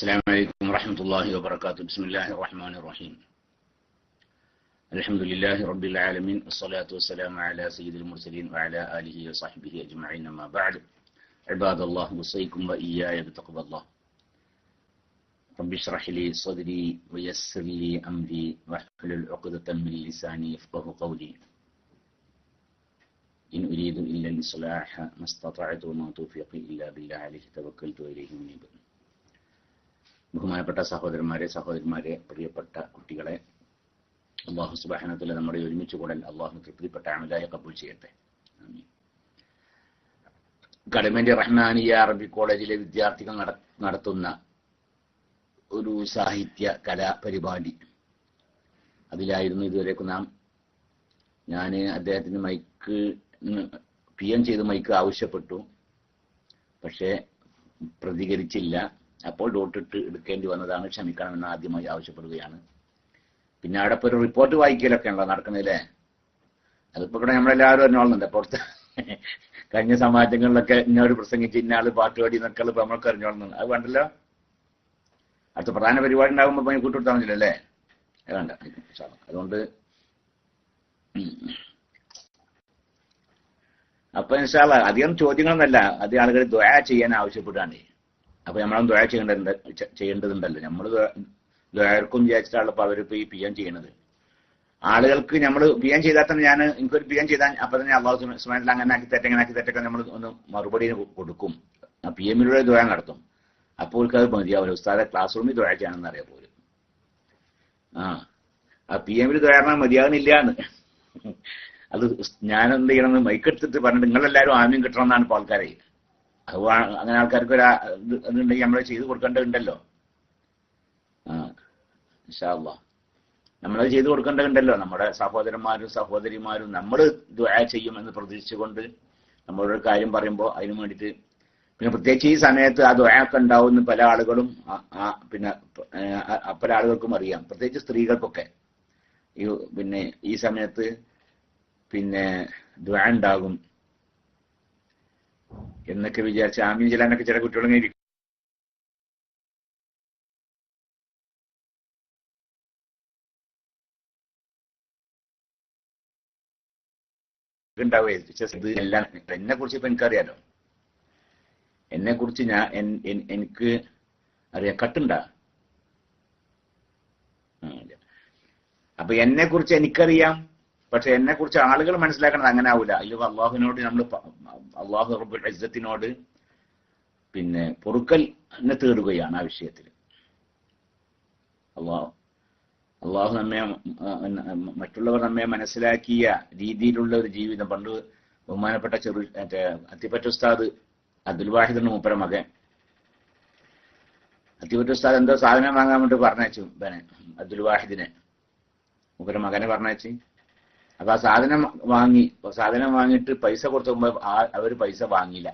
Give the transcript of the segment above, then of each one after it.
السلام عليكم ورحمة الله وبركاته. بسم الله الرحمن الرحيم. الحمد لله رب العالمين، الصلاة والسلام على سيد المرسلين وعلى آله وصحبه أجمعين. ما بعد، عباد الله، أوصيكم وإياي بتقوى الله. رب اشرح لي صدري ويسر لي أمري واحلل عقدة من لساني يفقه قولي. إن أريد إلا الإصلاح ما استطعت وما توفيقي إلا بالله عليه توكلت وإليه أنيب. ബഹുമാനപ്പെട്ട സഹോദരന്മാരെ, പ്രിയപ്പെട്ട കുട്ടികളെ, അല്ലാഹു സുബ്ഹാനഹു വ തആല നമ്മുടെ ഒരുമിച്ച് കൂടൽ അല്ലാഹു തൃപ്തിപ്പെട്ട അമലായി കബൂൽ ചെയ്യട്ടെ. ആമീൻ. ഗവൺമെന്റ് റഹ്മാനിയ അറബി കോളേജിലെ വിദ്യാർത്ഥികൾ നടത്തുന്ന ഒരു സാഹിത്യ കലാ പരിപാടി, അതിലായിരുന്നു ഇതുവരേക്കും ഞാൻ അദ്ദേഹത്തിന് മൈക്ക് PM ചെയ്ത് മൈക്ക് ആവശ്യപ്പെട്ടു, പക്ഷേ പ്രതികരിച്ചില്ല. അപ്പോൾ ഡോട്ടിട്ട് എടുക്കേണ്ടി വന്നതാണ്, ക്ഷമിക്കണമെന്ന് ആദ്യമായി ആവശ്യപ്പെടുകയാണ്. പിന്നെ അവിടെ ഇപ്പോൾ ഒരു റിപ്പോർട്ട് വായിക്കലൊക്കെ ഉണ്ടോ നടക്കുന്നതില്ലേ? അതിപ്പോൾ ഇവിടെ നമ്മളെല്ലാവരും അറിഞ്ഞോളുന്നുണ്ട്. പുറത്ത് കഴിഞ്ഞ സമാജങ്ങളിലൊക്കെ ഇന്നൊരു പ്രസംഗിച്ച് ഇന്നാള് പാട്ട് പാടി എന്നൊക്കെ ഇപ്പൊ നമ്മൾക്ക് അറിഞ്ഞോളുന്നുണ്ട്. അത് വേണ്ടല്ലോ. അടുത്ത പ്രധാന പരിപാടി ഉണ്ടാകുമ്പോൾ പോയി കൂട്ടുകൊടുത്താൽ മതിയല്ലേ? അത് വേണ്ട. അതുകൊണ്ട് അപ്പൊ ഇൻഷാ അല്ലാഹ് അധികം ചോദ്യങ്ങളൊന്നല്ല, അധികം ആളുകൾ ദുആ ചെയ്യാൻ ആവശ്യപ്പെടുകയാണ്. അപ്പൊ നമ്മളൊന്നും ദുആ ചെയ്യേണ്ടതുണ്ടല്ലോ. നമ്മൾ ദുആർക്കും വിചാരിച്ചിട്ടാണ് ഇപ്പൊ അവരിപ്പോ ഈ PM ചെയ്യണത്. ആളുകൾക്ക് നമ്മൾ PM ചെയ്താൽ തന്നെ എനിക്കൊരു PM ചെയ്താൽ അപ്പൊ തന്നെ അല്ലാഹു സുബ്ഹാനഹു വ തആല അങ്ങനെ ആക്കി തെറ്റൊക്കെ നമ്മൾ ഒന്ന് മറുപടി കൊടുക്കും. ആ PMലൂടെ ദുആ നടത്തും. അപ്പോൾ അത് മതിയാവില്ല. ഉസ്താദെ ക്ലാസ് റൂമിൽ ദുആ ചെയ്യണമെന്ന് അറിയാം പോലും. ആ PMൽ ദുആ മതിയാകുന്നില്ല എന്ന് അത് ഞാൻ എന്ത് ചെയ്യണമെന്ന് മൈക്കെടുത്തിട്ട് പറഞ്ഞിട്ട് നിങ്ങളെല്ലാവരും ആമീൻ കിട്ടണമെന്നാണ് ഇപ്പോൾ ആൾക്കാരെ. അത് അങ്ങനെ ആൾക്കാർക്ക് അതുണ്ടെങ്കിൽ നമ്മൾ ചെയ്ത് കൊടുക്കേണ്ടതുണ്ടല്ലോ. ഇൻഷാ അല്ലാഹ് നമ്മളത് ചെയ്ത് കൊടുക്കേണ്ടതുണ്ടല്ലോ. നമ്മുടെ സഹോദരന്മാരും സഹോദരിമാരും നമ്മൾ ദുആ ചെയ്യുമെന്ന് പ്രതീക്ഷിച്ചുകൊണ്ട് നമ്മളൊരു കാര്യം പറയുമ്പോൾ അതിനു വേണ്ടിയിട്ട്, പിന്നെ പ്രത്യേകിച്ച് ഈ സമയത്ത് ആ ദുആ ഒക്കെ ഉണ്ടാവുമെന്ന് പല ആളുകളും പിന്നെ പല ആളുകൾക്കും അറിയാം, പ്രത്യേകിച്ച് സ്ത്രീകൾക്കൊക്കെ. പിന്നെ ഈ സമയത്ത് പിന്നെ ദുആ ഉണ്ടാകും എന്നൊക്കെ വിചാരിച്ച് ആമീൻ ചെല്ലാനൊക്കെ ചില കുട്ടികളിങ്ങനെ ഇരിക്കും. എന്നെ കുറിച്ച് ഇപ്പൊ എനിക്കറിയാലോ. എന്നെ കുറിച്ച് എനിക്ക് അറിയാം. കട്ടുണ്ടാ? അപ്പൊ എന്നെ കുറിച്ച് എനിക്കറിയാം, പക്ഷെ എന്നെ കുറിച്ച് ആളുകൾ മനസ്സിലാക്കണത് അങ്ങനെ ആവൂല. അയ്യോ, അള്ളാഹുവിനോട് അള്ളാഹു റബ്ബുൽ ഇസ്സത്തിനോട് പിന്നെ പൊറുക്കലിനെ തേടുകയാണ് ആ വിഷയത്തിൽ. അള്ളാഹു മറ്റുള്ളവർ നമ്മെ മനസ്സിലാക്കിയ രീതിയിലുള്ള ഒരു ജീവിതം. പണ്ട് ബഹുമാനപ്പെട്ട അത്തിപ്പറ്റ ഉസ്താദ് അബ്ദുൽ വാഹിദിന്റെ മൂപ്പര മകൻ അത്തിപ്പറ്റ ഉസ്താദ് എന്തോ സാധനം വാങ്ങാൻ വേണ്ടി പറഞ്ഞയച്ചു അബ്ദുൽ വാഹിദിനെ, മൂപ്പര മകനെ പറഞ്ഞയച്ച്. അപ്പൊ ആ സാധനം വാങ്ങിയിട്ട് പൈസ കൊടുത്തുമ്പോ അവര് പൈസ വാങ്ങിയില്ല.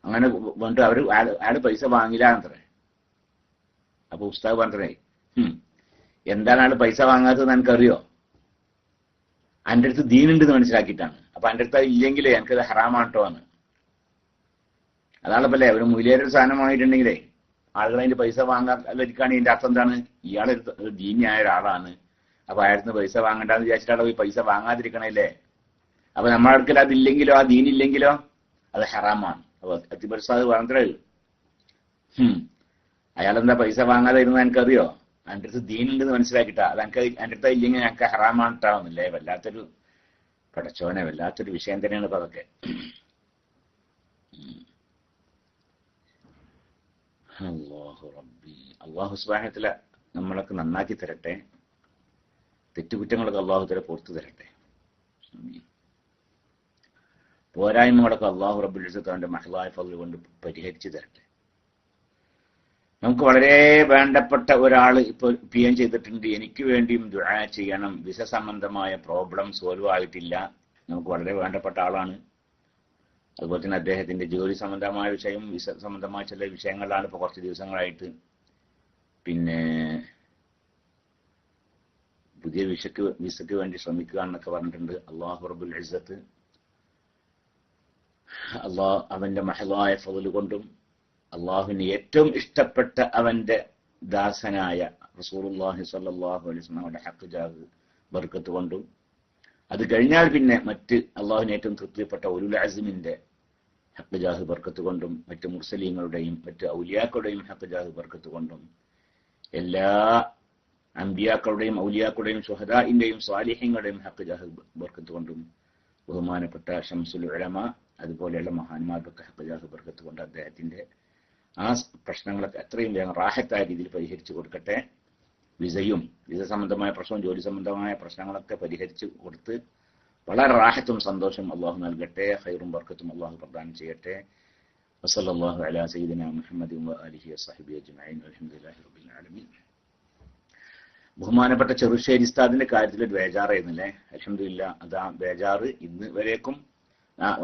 അങ്ങനെ വേണ്ട അയാള് പൈസ വാങ്ങില്ല എന്നത്രേ. അപ്പൊ ഉസ്താദ് പറഞ്ഞേ, എന്താണ് ആള് പൈസ വാങ്ങാത്തതെന്ന് എനിക്കറിയോ? എൻ്റെ അടുത്ത് ദീനുണ്ടെന്ന് മനസ്സിലാക്കിയിട്ടാണ്. അപ്പൊ എൻ്റെ അടുത്ത് ഇല്ലെങ്കിലേ എനിക്കത് ഹറാമാട്ടോ എന്ന്. അതാണല്ലേ ഒരു മൂല്യേറെ സാധനം വാങ്ങിയിട്ടുണ്ടെങ്കിലേ ആളുകൾ അതിന്റെ പൈസ വാങ്ങാതിരിക്കുകയാണെങ്കിൽ ഇതിന്റെ അർത്ഥം എന്താണ്? ഇയാളൊരു ദീനിയായ ഒരാളാണ്. അപ്പൊ അയാൾക്ക് പൈസ വാങ്ങണ്ടെന്ന് വിചാരിച്ചിട്ടാണ് ഈ പൈസ വാങ്ങാതിരിക്കണല്ലേ. അപ്പൊ നമ്മുടെ അടുക്കൽ അതില്ലെങ്കിലോ, ആ ദീനില്ലെങ്കിലോ അത് ഹറാമാണ്. അപ്പൊ അത്തിപരിസാദ് പറഞ്ഞത് അയാളെന്താ പൈസ വാങ്ങാതെ ഇരുന്ന് എനിക്കറിയോ? എൻ്റെ അടുത്ത് ദീനുണ്ടെന്ന് മനസ്സിലാക്കിട്ടാ. അത് എൻ്റെ അടുത്ത് ഇല്ലെങ്കിൽ ഞങ്ങൾക്ക് ഹറാമാണിട്ടാവുന്നില്ലേ? വല്ലാത്തൊരു പടച്ചോനെ, വല്ലാത്തൊരു വിഷയം തന്നെയാണ് ഇപ്പൊ അതൊക്കെ. അല്ലാഹു സുബ്ഹാനഹു വ തആല നമ്മളൊക്കെ നന്നാക്കി തരട്ടെ. തെറ്റുകുറ്റങ്ങളൊക്കെ അല്ലാഹു തആല പുറത്തു തരട്ടെ. പോരായ്മകളൊക്കെ അല്ലാഹു റബ്ബുൽ ഇസ്സത്ത് അവന്റെ മഹ്ലായ ഫദ്ൽ കൊണ്ട് പരിഹരിച്ചു തരട്ടെ. നമുക്ക് വളരെ വേണ്ടപ്പെട്ട ഒരാൾ ഇപ്പോൾ PM ചെയ്തിട്ടുണ്ട്, എനിക്ക് വേണ്ടിയും ദുആ ചെയ്യണം, വിസ സംബന്ധമായ പ്രോബ്ലം സോൾവ് ആയിട്ടില്ല. നമുക്ക് വളരെ വേണ്ടപ്പെട്ട ആളാണ്. അതുപോലെ തന്നെ അദ്ദേഹത്തിന്റെ ജോലി സംബന്ധമായ വിഷയം, വിസ സംബന്ധമായ ചില വിഷയങ്ങളിലാണ് ഇപ്പോൾ കുറച്ച് ദിവസങ്ങളായിട്ട് പിന്നെ പുതിയ വിസയ്ക്ക് വേണ്ടി ശ്രമിക്കുക എന്നൊക്കെ പറഞ്ഞിട്ടുണ്ട്. അല്ലാഹു റബ്ബുൽ ഇസ്സത്ത് അവന്റെ മഹലായ ഫദ്ൽ കൊണ്ടും അള്ളാഹുവിന് ഏറ്റവും ഇഷ്ടപ്പെട്ട അവന്റെ ദാസനായ റസൂലുള്ളാഹി സ്വല്ലല്ലാഹു അലൈഹി വസല്ലമയുടെ ഹഖ് ജാഹ് ബർക്കത്ത് കൊണ്ടും, അത് കഴിഞ്ഞാൽ പിന്നെ മറ്റ് അള്ളാഹുവിന് ഏറ്റവും തൃപ്തിപ്പെട്ട ഉലുൽ അസ്മിന്റെ ഹഖ് ജാഹ് ബർക്കത്ത് കൊണ്ടും, മറ്റ് മുർസലീങ്ങളുടെയും മറ്റ് ഔലിയാക്കളുടെയും ഹഖ് ജാഹ് ബർക്കത്ത് കൊണ്ടും, എല്ലാ അമ്പിയാക്കളുടെയും ഔലിയാക്കളുടെയും ശുഹദാഇന്റെയും സ്വാലിഹീങ്ങളുടെയും ഹഖ് ജാഹ് ബർക്കത്ത് കൊണ്ടും, ബഹുമാനപ്പെട്ട ശംസുൽ ഉലമ അതുപോലെയുള്ള മഹാന്മാർക്കൊക്കെ ഹഖ് ജാഹ് ബർക്കത്ത് കൊണ്ട് അദ്ദേഹത്തിന്റെ ആ പ്രശ്നങ്ങളൊക്കെ എത്രയും വേഗം റാഹത്തായ രീതിയിൽ പരിഹരിച്ചു കൊടുക്കട്ടെ. വിസ സംബന്ധമായ പ്രശ്നവും ജോലി സംബന്ധമായ പ്രശ്നങ്ങളൊക്കെ പരിഹരിച്ചു കൊടുത്ത് വളരെ റാഹത്തും സന്തോഷം അള്ളാഹു നൽകട്ടെ. ഖൈറും ബർക്കത്തും അള്ളാഹു പ്രദാനം ചെയ്യട്ടെ. വസല്ലല്ലാഹു അലാ സയ്യിദിനാ മുഹമ്മദിൻ വആലിഹി വസഹ്ബിഹി അജ്മഈൻ. അൽഹംദുലില്ലാഹി റബ്ബിൽ ആലമീൻ. ബഹുമാനപ്പെട്ട ചെറുശ്ശേരി ഉസ്താദിന്റെ കാര്യത്തിൽ ഒരു ബേജാറായിരുന്നില്ലേ? അൽഹംദുലില്ലാ, അതാ ബേജാറ് ഇന്ന് വരേക്കും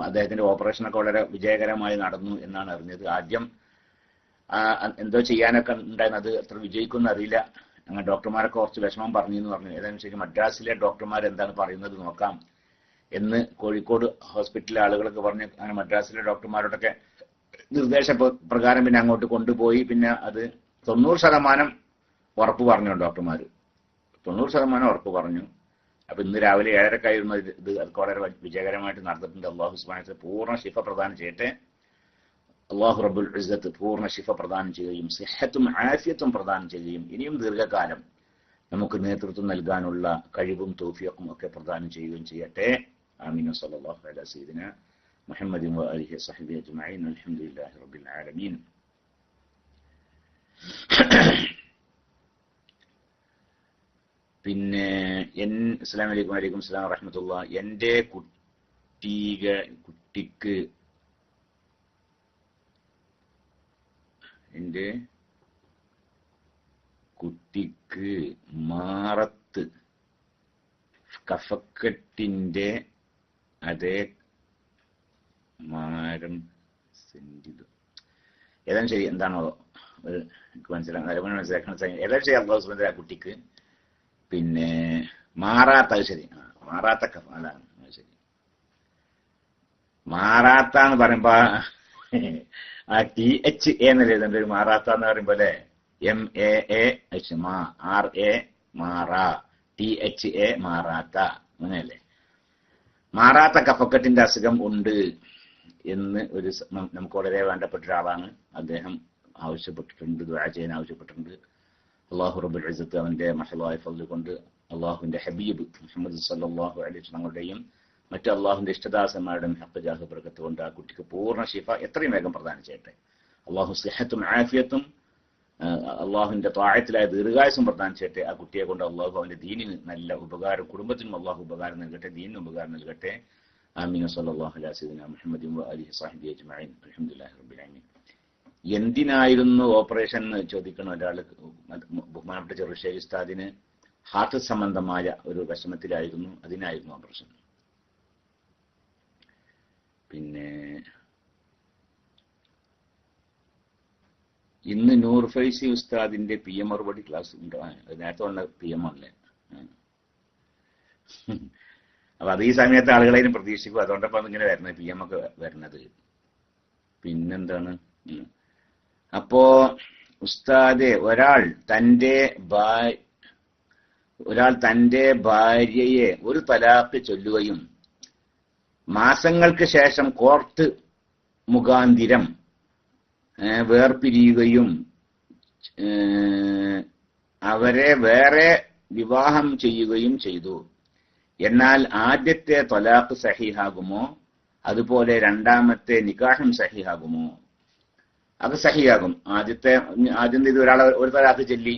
അദ്ദേഹത്തിന്റെ ഓപ്പറേഷനൊക്കെ വളരെ വിജയകരമായി നടന്നു എന്നാണ് അറിഞ്ഞത്. ആദ്യം എന്തോ ചെയ്യാനൊക്കെ ഉണ്ടായിരുന്നു, അത് എത്ര വിജയിക്കുമെന്ന് അറിയില്ല. അങ്ങനെ ഡോക്ടർമാരൊക്കെ കുറച്ച് വിഷമം പറഞ്ഞു എന്ന് പറഞ്ഞു. ഏതായാലും ശരി, മദ്രാസിലെ ഡോക്ടർമാർ എന്താണ് പറയുന്നത് നോക്കാം എന്ന് കോഴിക്കോട് ഹോസ്പിറ്റലിലെ ആളുകളൊക്കെ പറഞ്ഞ് അങ്ങനെ മദ്രാസിലെ ഡോക്ടർമാരോടൊക്കെ നിർദ്ദേശപ്രകാരം പിന്നെ അങ്ങോട്ട് കൊണ്ടുപോയി. പിന്നെ അത് 90% ഉറപ്പ് പറഞ്ഞു ഡോക്ടർമാർ, 90% ഉറപ്പ് പറഞ്ഞു. അപ്പൊ ഇന്ന് രാവിലെ 7:30 ഇത് അതൊക്കെ വളരെ വിജയകരമായിട്ട് നടന്നിട്ടുണ്ട്. അള്ളാഹു സുബ്ഹാനഹു വ തആല പൂർണ്ണ ശിഫ പ്രദാനം ചെയ്യട്ടെ. അള്ളാഹു റബ്ബുൽ ഇസ്സത്ത് പൂർണ്ണ ശിഫ പ്രദാനം ചെയ്യുകയും സിഹത്തും ആഫിയത്തും പ്രദാനം ചെയ്യുകയും ഇനിയും ദീർഘകാലം നമുക്ക് നേതൃത്വം നൽകാനുള്ള കഴിവും തൗഫീഖും ഒക്കെ പ്രദാനം ചെയ്യുകയും ചെയ്യട്ടെ. ആമീൻ. സല്ലല്ലാഹു അലാ സയ്യിദിനാ മുഹമ്മദിൻ വആലിഹി വസഹ്ബിഹി അജ്മഈൻ. അൽഹംദുലില്ലാഹി റബ്ബിൽ ആലമീൻ. പിന്നെ അസ്സലാമു അലൈക്കും. വലൈക്കും അസ്സലാം വറഹ്മത്തുള്ളാഹി. എൻ്റെ കുട്ടിക്ക് മാറത്ത് കഫക്കെട്ടിന്റെ അതേ മാരം സെന്റിത് ഏതായാലും ശരി, എന്താണോ എനിക്ക് മനസ്സിലാക്കണം. ഏതായാലും ശരി, അള്ളാഹു സുബ്ഹാനഹു വ തആല കുട്ടിക്ക് പിന്നെ മാറാത്ത, അത് ശരി, മാറാത്ത അതാണ് ശരി. മാറാത്ത എന്ന് പറയുമ്പോ ആ THA എന്നല്ലേ എഴുതേണ്ട, ഒരു മാറാത്ത എന്ന് പറയുമ്പോ അല്ലെ, MAAH RA മാറാ, THA മാറാത്ത, അങ്ങനെയല്ലേ. മാറാത്ത കഫക്കെട്ടിന്റെ അസുഖം ഉണ്ട് എന്ന് നമുക്ക് വളരെ വേണ്ടപ്പെട്ട ഒരാളാണ്. അദ്ദേഹം ആവശ്യപ്പെട്ടിട്ടുണ്ട്, ദുആ ചെയ്യാൻ ആവശ്യപ്പെട്ടിട്ടുണ്ട്. അള്ളാഹു റബ്ബുൽ ഇസ്സത്ത് അവന്റെ മഹളായ ഫضൽ കൊണ്ട് അള്ളാഹുവിന്റെ ഹബീബ് മുഹമ്മദ് സല്ലല്ലാഹു അലൈഹി വസല്ലമയുടെയും മറ്റു അള്ളാഹുവിന്റെ ഇഷ്ടദാസന്മാരുടെയും ഹഖ് ജാഹ് ബർക്കത്ത് കൊണ്ട് ആ കുട്ടിക്ക് പൂർണ്ണ ശിഫ എത്രയും വേഗം പ്രദാനം ചെയ്യട്ടെ. അള്ളാഹു സിഹത്തും ആഫിയത്തും അള്ളാഹുവിന്റെ ത്വാഅത്തിലായ ദീർഘായുസ്സും പ്രദാനം ചെയ്യട്ടെ. ആ കുട്ടിയെ കൊണ്ട് അള്ളാഹു അവന്റെ ദീനിന് നല്ല ഉപകാരം, കുടുംബത്തിനും അള്ളാഹു ഉപകാരം നൽകട്ടെ, ദീനിന് ഉപകാരം നൽകട്ടെ. ആമീൻ. സല്ലല്ലാഹു അലാ സയ്യിദിനാ മുഹമ്മദിൻ വആലിഹി വസഹ്ബിഹി അജ്മഈൻ. അൽഹംദുലില്ലാഹി റബ്ബിൽ ആലമീൻ. എന്തിനായിരുന്നു ഓപ്പറേഷൻ എന്ന് ചോദിക്കണം ഒരാൾ. ബഹുമാനപ്പെട്ട ചെറുശ്ശേരി ഉസ്താദിന് ഹാർട്ട് സംബന്ധമായ ഒരു വിഷമത്തിലായിരുന്നു, അതിനായിരുന്നു ഓപ്പറേഷൻ. പിന്നെ ഇന്ന് നൂർ ഫൈസി ഉസ്താദിന്റെ PM മറുപടി ക്ലാസ് ഉണ്ട്. നേരത്തെ വന്ന PM ആണല്ലേ. അപ്പൊ അത് ഈ സമയത്ത് ആളുകളെയും പ്രതീക്ഷിക്കും, അതുകൊണ്ടപ്പോ ഇങ്ങനെ വരുന്നത്, PM ഒക്കെ വരുന്നത്. പിന്നെന്താണ്, അപ്പോ ഉസ്താദെ, ഒരാൾ തന്റെ ഭാര്യയെ ഒരു തലാഖ് ചൊല്ലുകയും മാസങ്ങൾക്ക് ശേഷം കോർട്ട് മുഖാന്തിരം വേർപിരിയുകയും അവരെ വേറെ വിവാഹം ചെയ്യുകയും ചെയ്തു. എന്നാൽ ആദ്യത്തെ ത്വലാഖ് സഹീഹാകുമോ? അതുപോലെ രണ്ടാമത്തെ നിക്കാഹും സഹീഹാകുമോ? അത് സഹീഹാകും. ആദ്യം ഇത് ഒരാൾ ഒരു ത്വലാഖ് ചൊല്ലി,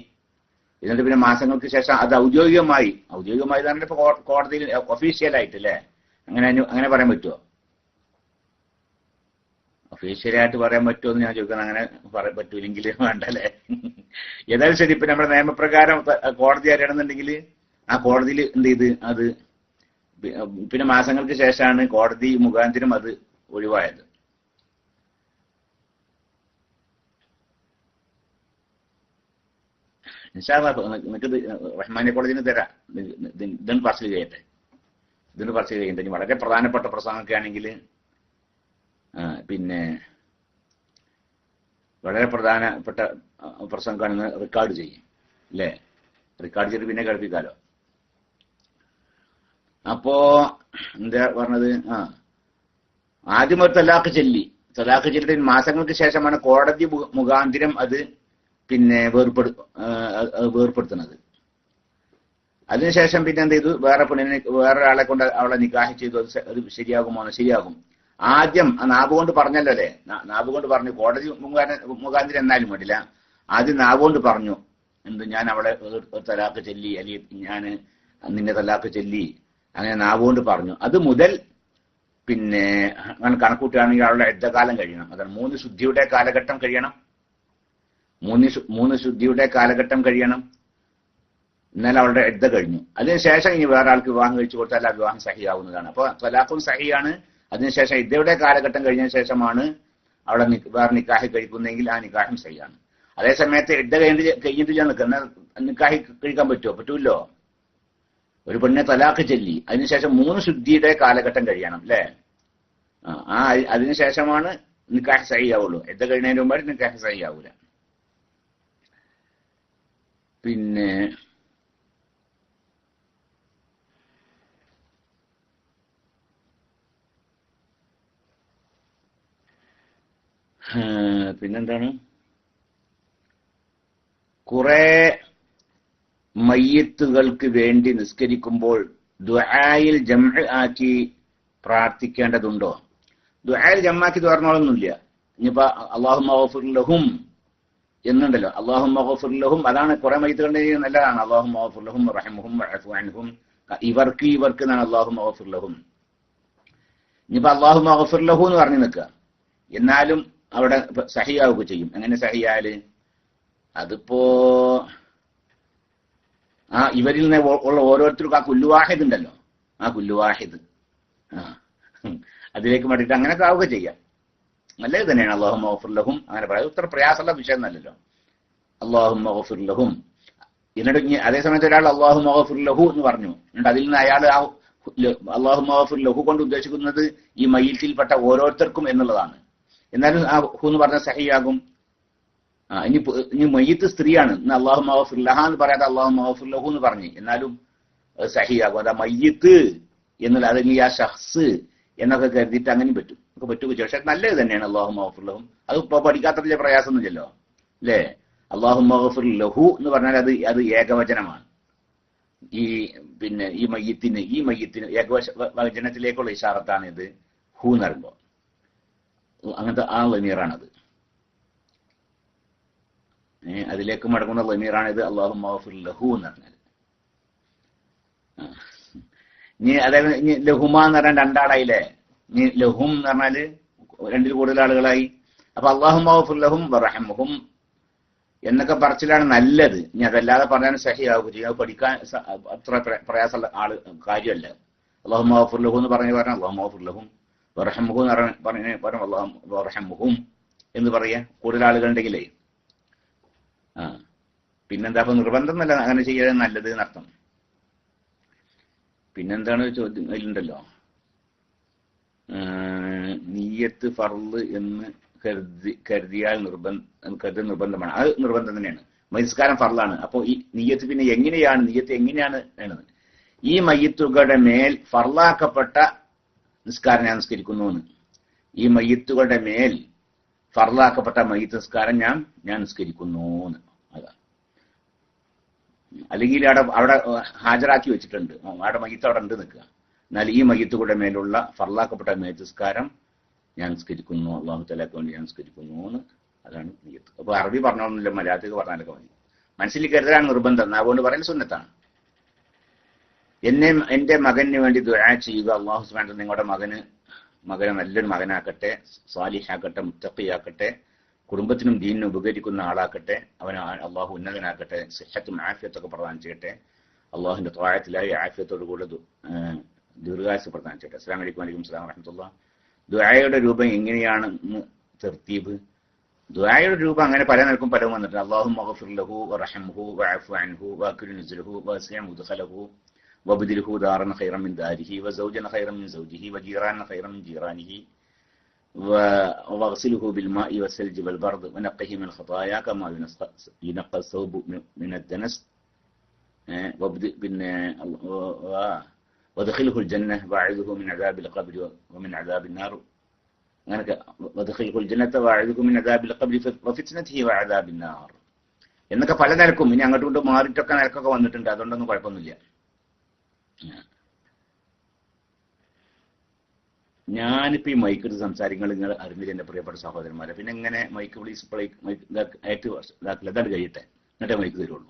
എന്നിട്ട് പിന്നെ മാസങ്ങൾക്ക് ശേഷം അത് ഔദ്യോഗികമായി തന്നെ ഇപ്പൊ കോടതിയിൽ ഒഫീഷ്യലായിട്ട് അല്ലേ, അങ്ങനെ പറയാൻ പറ്റുമോ? ഒഫീഷ്യലായിട്ട് പറയാൻ പറ്റുമോ എന്ന് ഞാൻ ചോദിക്കുന്നത്. അങ്ങനെ പറയാൻ പറ്റൂലെങ്കിൽ വേണ്ടല്ലേ. ഏതായാലും ശരി, ഇപ്പൊ നമ്മുടെ നിയമപ്രകാരം കോടതി അറിയണമെന്നുണ്ടെങ്കിൽ ആ കോടതിയിൽ എന്ത് ചെയ്ത് അത് പിന്നെ മാസങ്ങൾക്ക് ശേഷമാണ് കോടതി മുഖാന്തരം അത് ഒഴിവായത്. നിനക്ക് റഹ്മാനിയ കോടതിന് തരാം. ഇതിന് പറച്ചിൽ ചെയ്യട്ടെ. ഇനി വളരെ പ്രധാനപ്പെട്ട പ്രസംഗമൊക്കെ ആണെങ്കിൽ പിന്നെ വളരെ പ്രധാനപ്പെട്ട പ്രസംഗമാണ്, റെക്കോർഡ് ചെയ്യും അല്ലേ? റെക്കോർഡ് ചെയ്ത് പിന്നെ കേൾപ്പിക്കാലോ. അപ്പോ എന്താ പറഞ്ഞത്? ആദ്യം ഒരു തലാഖ് ചെല്ലിട്ട് മാസങ്ങൾക്ക് ശേഷമാണ് കോടതി മുഖാന്തിരം അത് പിന്നെ വേർപ്പെടുത്തുന്നത്. അതിനുശേഷം പിന്നെ എന്ത് ചെയ്തു? വേറൊരാളെ കൊണ്ട് അവളെ നിക്കാഹ് ചെയ്തു. അത് ശരിയാകുമോ? ശരിയാകും. ആദ്യം ആ നാവ് കൊണ്ട് പറഞ്ഞല്ലോ അല്ലേ? നാവ് കൊണ്ട് പറഞ്ഞു, കോടതി മുഖാന്തിരം എന്നാലും വേണ്ടില്ല. ആദ്യം നാവ് കൊണ്ട് പറഞ്ഞു, ഞാൻ അവളെ തലാഖ് ചൊല്ലി, അല്ലെങ്കിൽ ഞാൻ നിന്നെ തലാഖ് ചൊല്ലി, അങ്ങനെ നാവ് കൊണ്ട് പറഞ്ഞു. അത് മുതൽ പിന്നെ അങ്ങനെ കണക്കൂട്ടുകയാണെങ്കിൽ അവളുടെ ഇദ്ദകാലം കഴിയണം. അതാണ് 3 ശുദ്ധിയുടെ കാലഘട്ടം കഴിയണം. 3 ശുദ്ധിയുടെ കാലഘട്ടം കഴിയണം. എന്നാൽ അവളുടെ ഇദ്ദ കഴിഞ്ഞു. അതിനുശേഷം ഇനി വേറെ ആൾക്ക് വിവാഹം കഴിച്ചു കൊടുത്താൽ ആ വിവാഹം സഹിയാവുന്നതാണ്. അപ്പൊ തലാഖും സഹിയാണ്. അതിനുശേഷം ഇദ്ദയുടെ കാലഘട്ടം കഴിഞ്ഞ ശേഷമാണ് അവളെ വേറെ നിക്കാഹ് കഴിക്കുന്നെങ്കിൽ ആ നിക്കാഹും സഹിയാണ്. അതേസമയത്ത് ഇദ്ദ കഴിഞ്ഞിട്ട് നിൽക്കുന്ന നിക്കാഹ് കഴിക്കാൻ പറ്റുമോ? പറ്റൂല്ലോ. ഒരു പെണ്ണിനെ തലാഖ് ചൊല്ലി അതിനുശേഷം 3 ശുദ്ധിയുടെ കാലഘട്ടം കഴിയണം അല്ലേ? അതിനുശേഷമാണ് നിക്കാഹ് സഹിയാവുള്ളൂ. ഇദ്ദ കഴിഞ്ഞതിന് മുമ്പ് നിക്കാഹ് സഹിയാവൂല. പിന്നെ പിന്നെന്താണ്? കുറെ മയ്യിത്തുകൾക്ക് വേണ്ടി നിസ്കരിക്കുമ്പോൾ ദുആയിൽ ജംഅ് ആക്കി പ്രാർത്ഥിക്കേണ്ടതുണ്ടോ? ദുആയിൽ ജംആക്കി തുറന്നോളൊന്നുമില്ല. ഇനിയിപ്പോ അല്ലാഹുമ്മ ഗഫിർ ലഹും എന്നുണ്ടല്ലോ, അല്ലാഹുമ്മ ഗഫിർ ലഹും, അതാണ് കുറെ മയ്യിത്തുകളുടെ നല്ലതാണ്. അല്ലാഹുമ്മ ഗഫിർ ലഹും വറഹ്മുഹും വഅഫു അൻഹും, ഇവർക്ക് എന്നാണ് അല്ലാഹുമ്മ ഗഫിർ ലഹും. ഇനിയിപ്പോ അല്ലാഹുമ്മ ഗഫിർ ലഹു എന്ന് പറഞ്ഞു നിൽക്കുക, എന്നാലും അവിടെ സഹിയാവുക ചെയ്യും. എങ്ങനെ സഹിയാല്? അതിപ്പോ ഇവരിൽ നിന്ന് ഉള്ള ഓരോരുത്തർക്കും ആ കുല്ലുവാഹിദ് ഉണ്ടല്ലോ, ആ കുല്ലുവാഹിദ് അതിലേക്ക് വേണ്ടിയിട്ട് അങ്ങനെയൊക്കെ ആവുക ചെയ്യാം. നല്ലത് തന്നെയാണ്. അല്ലാഹുമ്മ ഗഫിർ ലഹും അങ്ങനെ പറയാം. ഇത്ര പ്രയാസമുള്ള വിഷയം എന്നല്ലല്ലോ. അല്ലാഹുമ്മ ഗഫിർ ലഹും എന്നിട്ട് അതേസമയത്ത് ഒരാൾ അല്ലാഹുമ്മ ഗഫിർ ലഹു എന്ന് പറഞ്ഞു, എന്നിട്ട് അതിൽ നിന്ന് അയാൾ ആ അല്ലാഹുമ്മ ഗഫിർ ലഹു കൊണ്ട് ഉദ്ദേശിക്കുന്നത് ഈ മയ്യിത്തിൽപ്പെട്ട ഓരോരുത്തർക്കും എന്നുള്ളതാണ്. എന്നാലും ആ ഹു എന്ന് പറഞ്ഞ സഹിയാകും. ഇനി മയ്യിത്ത് സ്ത്രീയാണ്, അല്ലാഹുമ്മ ഗഫിർ ലഹ എന്ന് പറയാതെ അല്ലാഹുമ്മ ഗഫിർ ലഹു എന്ന് പറഞ്ഞു, എന്നാലും സഹിയാകും. അതാ മയ്യിത്ത് എന്നുള്ള അല്ലെങ്കിൽ ആ ഷഖ്സ് എന്നൊക്കെ കരുതിയിട്ട് അങ്ങനെയും പറ്റും, ഒക്കെ പറ്റുക. പക്ഷെ നല്ലത് തന്നെയാണ് അല്ലാഹുമ്മ ഗഫിർ ലഹും. അത് ഇപ്പൊ പഠിക്കാത്തതിലെ പ്രയാസമൊന്നുമില്ലല്ലോ അല്ലേ? അല്ലാഹുമ്മ ഗഫിർ ലഹു എന്ന് പറഞ്ഞാൽ അത് ഏകവചനമാണ്. പിന്നെ ഈ മയ്യിത്തിന് ഏകവചനത്തിലേക്കുള്ള ഇശാറത്താണ് ഇത് ഹു എന്ന് പറയുമ്പോൾ. അങ്ങനത്തെ ആ ലമീറാണത്. അതിലേക്ക് മടങ്ങുന്ന ലമീറാണിത് അല്ലാഹുമ്മ ഗഫിർ ലഹു എന്ന് പറഞ്ഞാൽ. ഇനി അതായത് ഇനി ലഹുമ എന്ന് പറഞ്ഞാൽ 2 ആളായില്ലേ? ഇനി ലഹും എന്ന് പറഞ്ഞാല് 2ൽ കൂടുതൽ ആളുകളായി. അപ്പൊ അല്ലാഹുമ്മ ഗഫിർ ലഹും വറഹ്മുഹും എന്നൊക്കെ പറച്ചിലാണ് നല്ലത്. ഇനി അതല്ലാതെ പറഞ്ഞാൽ സഹിയാവുക ചെയ്യും. അത് പഠിക്കാൻ അത്ര പ്രയാസമുള്ള കാര്യമല്ല. അല്ലാഹുമ്മ ഗഫിർ ലഹു എന്ന് പറഞ്ഞാൽ അല്ലാഹുമ്മ ഗഫിർ ലഹും വറഹ്മുഹു എന്ന് പറഞ്ഞ അല്ലാഹുമ്മ വറഹ്മുഹും എന്ന് പറയാ കൂടുതൽ ആളുകളുണ്ടെങ്കിലേ. പിന്നെന്താ? അപ്പൊ നിർബന്ധം എന്നല്ല, അങ്ങനെ ചെയ്യാൻ നല്ലത് എന്നർത്ഥം. പിന്നെന്താണ് ചോദ്യം അതിലുണ്ടല്ലോ, നിയ്യത്ത് ഫർള് എന്ന് കരുതിയാൽ നിർബന്ധമാണ്. അത് നിർബന്ധം തന്നെയാണ്. നിസ്കാരം ഫർളാണ്. അപ്പൊ ഈ നിയ്യത്ത് പിന്നെ എങ്ങനെയാണ് വേണ്ടത്? ഈ മയ്യിത്തുകളുടെ മേൽ ഫർളാക്കപ്പെട്ട നിസ്കാരം ഞാൻ നിസ്കരിക്കുന്നു എന്ന്. ഈ മയ്യിത്തുകളുടെ മേൽ ഫർളാക്കപ്പെട്ട മയ്യിത്ത് നിസ്കാരം ഞാൻ നിസ്കരിക്കുന്നു എന്ന്. അതാ. അല്ലെങ്കിൽ അവിടെ ഹാജരാക്കി വെച്ചിട്ടുണ്ട്, അവിടെ മയ്യിത്ത് അവിടെ ഉണ്ട് നിൽക്കുക. എന്നാൽ ഈ മയ്യിത്തുകളുടെ മേലുള്ള ഫർളാക്കപ്പെട്ട മയ്യിത്ത് നിസ്കാരം ഞാൻ നിസ്കരിക്കുന്നു, അല്ലാഹു തആലയ്ക്ക് വേണ്ടി ഞാൻ നിസ്കരിക്കുന്നു എന്ന്. അതാണ് നിയ്യത്ത്. അപ്പൊ അറബി പറഞ്ഞോന്നില്ല, മലയാളത്തിൽ പറഞ്ഞാലൊക്കെ മതി. മനസ്സിൽ കരുതലാണ് നിർബന്ധം. അതുകൊണ്ട് പറയൽ സുന്നത്താണ്. എന്റെ മകന് വേണ്ടി ദുആ ചെയ്യുക. അല്ലാഹു സുബ്ഹാനഹു നിങ്ങളുടെ മകനെ നല്ലൊരു മകനാക്കട്ടെ, സാലിഹാക്കട്ടെ, മുത്തഖിയാക്കട്ടെ, കുടുംബത്തിനും ദീനിനും ഉപകരിക്കുന്ന ആളാക്കട്ടെ, അവനെ അള്ളാഹു ഉന്നതനാക്കട്ടെ, സിഹത്തും ആഫിയത്തൊക്കെ പ്രദാനം ചെയ്യട്ടെ, അള്ളാഹുവിന്റെ ത്വാഅത്തിലായി ആഫിയത്തോടുകൂടെ ദീർഘായുസ്സ് പ്രദാനം ചെയ്യട്ടെ. അസ്സലാമു അലൈക്കും വറഹ്മത്തുള്ളാഹി വബറകാതുഹു. ദുആയുടെ രൂപം എങ്ങനെയാണെന്ന് തർത്തീബ്? ദുആയുടെ രൂപം അങ്ങനെ പല നിലക്കും പലവും വന്നിട്ടുണ്ട്. അല്ലാഹുമ്മ ഗഫിർ ലഹു വറഹ്മുഹു വഅഫു അൻഹു വഅക്രിം നുസുലഹു വസിഅ മുദ്ഖലഹു വബ്ദിൽഹു ദാറൻ ഖൈറൻ മിൻ ദാരിഹി വസൗജൻ ഖൈറൻ മിൻ സൗജിഹി വജീറാൻ ഖൈറൻ മിൻ ജീറാനിഹി واغسله بالماء والثلج والبرد ونقه من الخطايا كما ينقى الثوب من الدنس وادخله الجنة واعذه من عذاب القبر ومن عذاب النار അങ്ങനൊക്കെ വദ്ഖിൽഹുൽ ജന്നത വഅഇദുഹു മിൻ അദാബിൽ ഖബ്രി വഫിത്നതിഹി വഅദാബിൻ നാർ എന്നൊക്കെ പല നിലക്കും ഇനി അങ്ങോട്ടും ഇങ്ങോട്ടും മാറിയിട്ടൊക്കെ നിലക്കൊക്കെ വന്നിട്ടുണ്ട്. അതുകൊണ്ടൊന്നും കുഴപ്പമൊന്നുമില്ല. ഞാനിപ്പോ ഈ മൈക്കിട്ട് സംസാരിക്കുന്നത് നിങ്ങൾ അറിഞ്ഞില്ല എന്റെ പ്രിയപ്പെട്ട സഹോദരന്മാരെ. പിന്നെ എങ്ങനെ മൈക്ക് പ്ലീസ് മൈക്ക് ആയിട്ട് ഇതാക്കില്ല, ഇതാണ് കഴിയട്ടെ, എന്നിട്ടേ മൈക്ക് തരുള്ളൂ.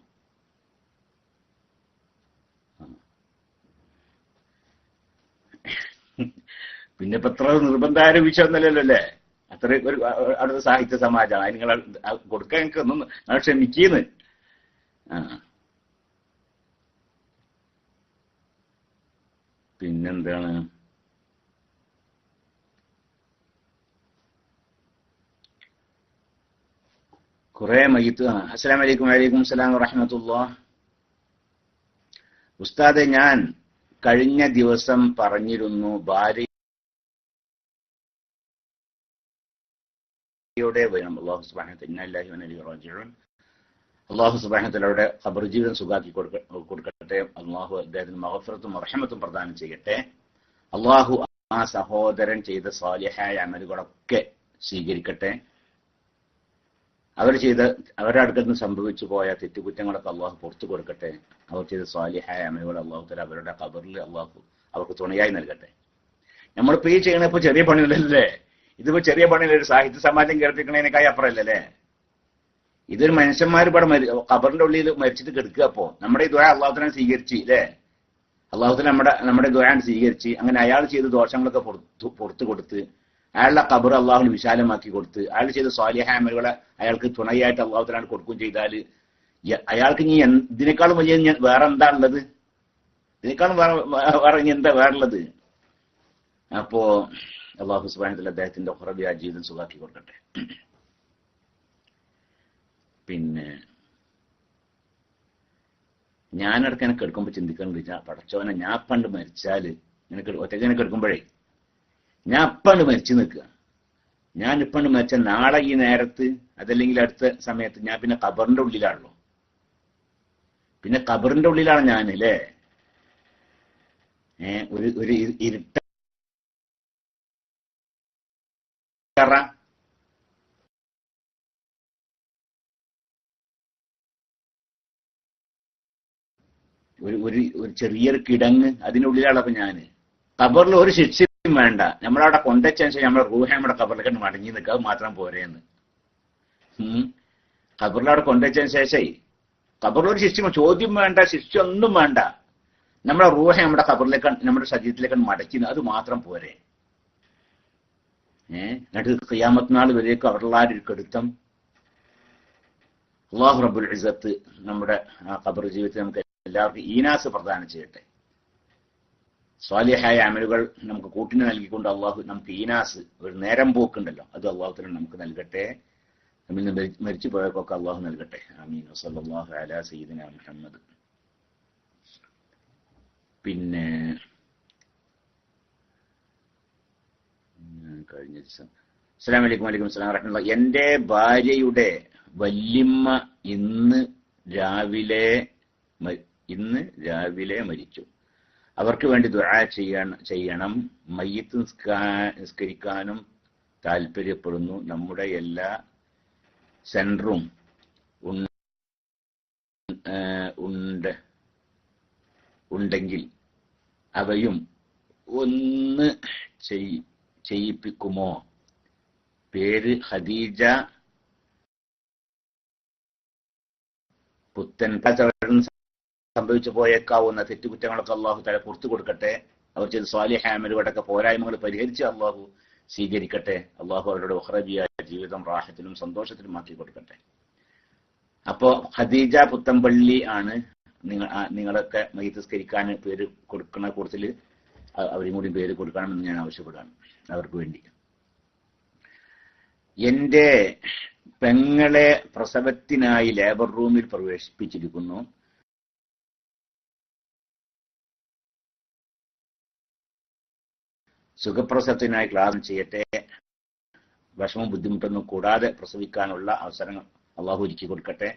പിന്നെ ഇപ്പൊ എത്ര നിർബന്ധമായ വിഷയമൊന്നുമല്ലല്ലോ അല്ലേ? അത്ര ഒരു അടുത്ത സാഹിത്യ സമാജമാണ്. അത് നിങ്ങൾ കൊടുക്കാൻ എനിക്ക് ഒന്നും ക്ഷമിക്കുന്നു. പിന്നെന്താണ്? കുറെ മയ്യത്ത്. അസ്സലാമു അലൈക്കും. വഅലൈക്കും അസ്സലാം വറഹ്മത്തുള്ളാഹ്. ഉസ്താദെ, ഞാൻ കഴിഞ്ഞ ദിവസം പറഞ്ഞിരുന്നു ഭാര്യയുടെ വരണം അല്ലാഹു സുബ്ഹാനഹു വ തആല ഇന്നല്ലാഹി വ ഇന്നാ ഇലൈഹി റാജിഊൻ. അല്ലാഹു സുബ്ഹാനഹു വ തആലയുടെ ഖബർ ജീവിതം സുഖാക്കി കൊടുക്കട്ടെ. അല്ലാഹു അദ്ദേഹത്തിന് മഗ്ഫിറത്തും റഹ്മത്തും പ്രദാനം ചെയ്യട്ടെ. അല്ലാഹു ആ സഹോദരൻ ചെയ്ത സാലിഹായ അമലുകളൊക്കെ സ്വീകരിക്കട്ടെ. അവരുടെ അടുക്കൽ നിന്ന് സംഭവിച്ചു പോയ തെറ്റുകുറ്റങ്ങളൊക്കെ അള്ളാഹു പുറത്തു കൊടുക്കട്ടെ. അവർ ചെയ്ത സ്വാലിഹായ അമലുകൾ അള്ളാഹു തആല അവരുടെ ഖബറിൽ അള്ളാഹു അവർക്ക് തുണയായി നൽകട്ടെ. നമ്മളിപ്പോ ഈ ചെയ്യണപ്പോ ചെറിയ പണിയല്ലേ? ഇതിപ്പോ ചെറിയ പണിയില്ല. ഒരു സാഹിത്യ സമാജം കേൾപ്പിക്കണേനേക്കായി അപ്പുറമല്ലേ? ഇതൊരു മനുഷ്യന്മാർ ഇവിടെ ഖബറിന്റെ ഉള്ളിൽ മരിച്ചിട്ട് കിടക്കുക. അപ്പോ നമ്മുടെ ഈ ദുആ അള്ളാഹു തആല സ്വീകരിച്ച് അല്ലേ? അള്ളാഹു തആല നമ്മുടെ ദുആ സ്വീകരിച്ച് അങ്ങനെ അയാൾ ചെയ്ത ദോഷങ്ങളൊക്കെ പുറത്തു കൊടുത്ത് അയാളുടെ ഖബർ അള്ളാഹുവിന് വിശാലമാക്കി കൊടുത്ത് അയാൾ ചെയ്ത സ്വാലിഹായ അമലുകളെ അയാൾക്ക് തുണയായിട്ട് അള്ളാഹു തആല കൊടുക്കുകയും ചെയ്താൽ അയാൾക്ക് ഇനി ഇതിനേക്കാളും വലിയ വേറെ എന്താ ഉള്ളത്? ഇതിനേക്കാളും വേറെ ഇനി എന്താ വേറുള്ളത്? അപ്പോ അള്ളാഹു സുബ്ഹാനഹു വ തആല അദ്ദേഹത്തിന്റെ ഖുറബിയ ജീവിതം സുഖാക്കി കൊടുക്കട്ടെ. പിന്നെ ഞാനിടയ്ക്ക് എനിക്ക് എടുക്കുമ്പോൾ ചിന്തിക്കാന്ന് പടച്ചോനെ, ഞാൻ പണ്ട് മരിച്ചാല് ഒറ്റയ്ക്ക് എടുക്കുമ്പോഴേ ഞാൻ അപ്പണ്ട് മരിച്ചു നിൽക്കുക. ഞാൻ ഇപ്പണ്ട് മരിച്ച നാളെ ഈ നേരത്ത് അതല്ലെങ്കിൽ അടുത്ത സമയത്ത് ഞാൻ പിന്നെ ഖബറിന്റെ ഉള്ളിലാണല്ലോ. പിന്നെ ഖബറിന്റെ ഉള്ളിലാണ് ഞാൻ അല്ലേ? ഒരു ഇരുട്ട ഒരു ചെറിയൊരു കിടങ്ങ് അതിനുള്ളിലാണ്. അപ്പൊ ഞാന് ഖബറിൽ ഒരു ശിക്ഷയും വേണ്ട. നമ്മളവിടെ കൊണ്ടുവച്ചതിന് ശേഷം നമ്മുടെ റൂഹ നമ്മുടെ ഖബറിലേക്ക് മടങ്ങി നിൽക്കുക, അത് മാത്രം പോരേന്ന്. ഖബറിലവിടെ കൊണ്ടുവച്ചതിന് ശേഷം ഖബറിൽ ഒരു ശിക്ഷ ചോദ്യം വേണ്ട, ശിക്ഷ ഒന്നും വേണ്ട. നമ്മുടെ റൂഹ നമ്മുടെ ഖബറിലേക്ക് നമ്മുടെ ശരീരത്തിലേക്ക് മടക്കി, അത് മാത്രം പോരെ. എന്നിട്ട് ഖിയാമത്ത് നാൾ വരേക്കും അവരുടെ ആ ഒരു കെടുത്തം അല്ലാഹു റബ്ബുൽ ഇസ്സത്ത് നമ്മുടെ ഖബർ ജീവിതത്തിൽ നമുക്ക് എല്ലാവർക്കും ഈനാസ് പ്രദാനം ചെയ്യട്ടെ. സ്വാലിഹായ അമലുകൾ നമുക്ക് കൂട്ടിന് നൽകിക്കൊണ്ട് അള്ളാഹു നമുക്ക് ഈനാസ്, ഒരു നേരം പോക്കുണ്ടല്ലോ, അത് അള്ളാഹു തആല നമുക്ക് നൽകട്ടെ. നമ്മിൽ നിന്ന് മരിച്ചു പോയവർക്കൊക്കെ അള്ളാഹു നൽകട്ടെ. ആമീൻ. വസല്ലല്ലാഹു അലാ സയ്യിദിനാ മുഹമ്മദ്. പിന്നെ കഴിഞ്ഞ ദിവസം അസ്സലാമു അലൈക്കും. വഅലൈക്കും അസ്സലാം വറഹ്മത്തുള്ളാഹി. എന്റെ ഭാര്യയുടെ വല്യമ്മ ഇന്ന് രാവിലെ മരിച്ചു. അവർക്ക് വേണ്ടി ദുആ ചെയ്യണം. മയ്യിത്ത് നിസ്കരിക്കാനും താല്പര്യപ്പെടുന്നു. നമ്മുടെ എല്ലാ സെന്ററും ഉണ്ടെങ്കിൽ അവയും ഒന്ന് ചെയ്യിപ്പിക്കുമോ? പേര് ഖദീജ പുത്തൻ. സംഭവിച്ചു പോയേക്കാവുന്ന തെറ്റുകുറ്റങ്ങളൊക്കെ അള്ളാഹു തആല പുറത്തു കൊടുക്കട്ടെ. അവർ ചെയ്ത സ്വാലിഹായ അമലുകളുടെ പോരായ്മകൾ പരിഹരിച്ച് അള്ളാഹു സ്വീകരിക്കട്ടെ. അള്ളാഹു അവരുടെ ഉഖ്റബിയ ജീവിതം റാഹത്തിലും സന്തോഷത്തിലും ആക്കി കൊടുക്കട്ടെ. അപ്പോ ഖദീജ പുത്തമ്പള്ളി ആണ് നിങ്ങളൊക്കെ മയ്യിത്ത് നിസ്കരിക്കാൻ പേര് കൊടുക്കുന്ന കൂട്ടത്തിൽ അവരും കൂടി പേര് കൊടുക്കണമെന്ന് ഞാൻ ആവശ്യപ്പെടുകയാണ് അവർക്ക് വേണ്ടി. എന്റെ പെങ്ങളെ പ്രസവത്തിനായി ലേബർ റൂമിൽ പ്രവേശിപ്പിച്ചിരിക്കുന്നു. സുഖപ്രസവത്തിനായി ക്ലാസ് ചെയ്യട്ടെ. വിഷമവും ബുദ്ധിമുട്ടൊന്നും കൂടാതെ പ്രസവിക്കാനുള്ള അവസരങ്ങൾ അള്ളാഹു ഒരുക്കി കൊടുക്കട്ടെ.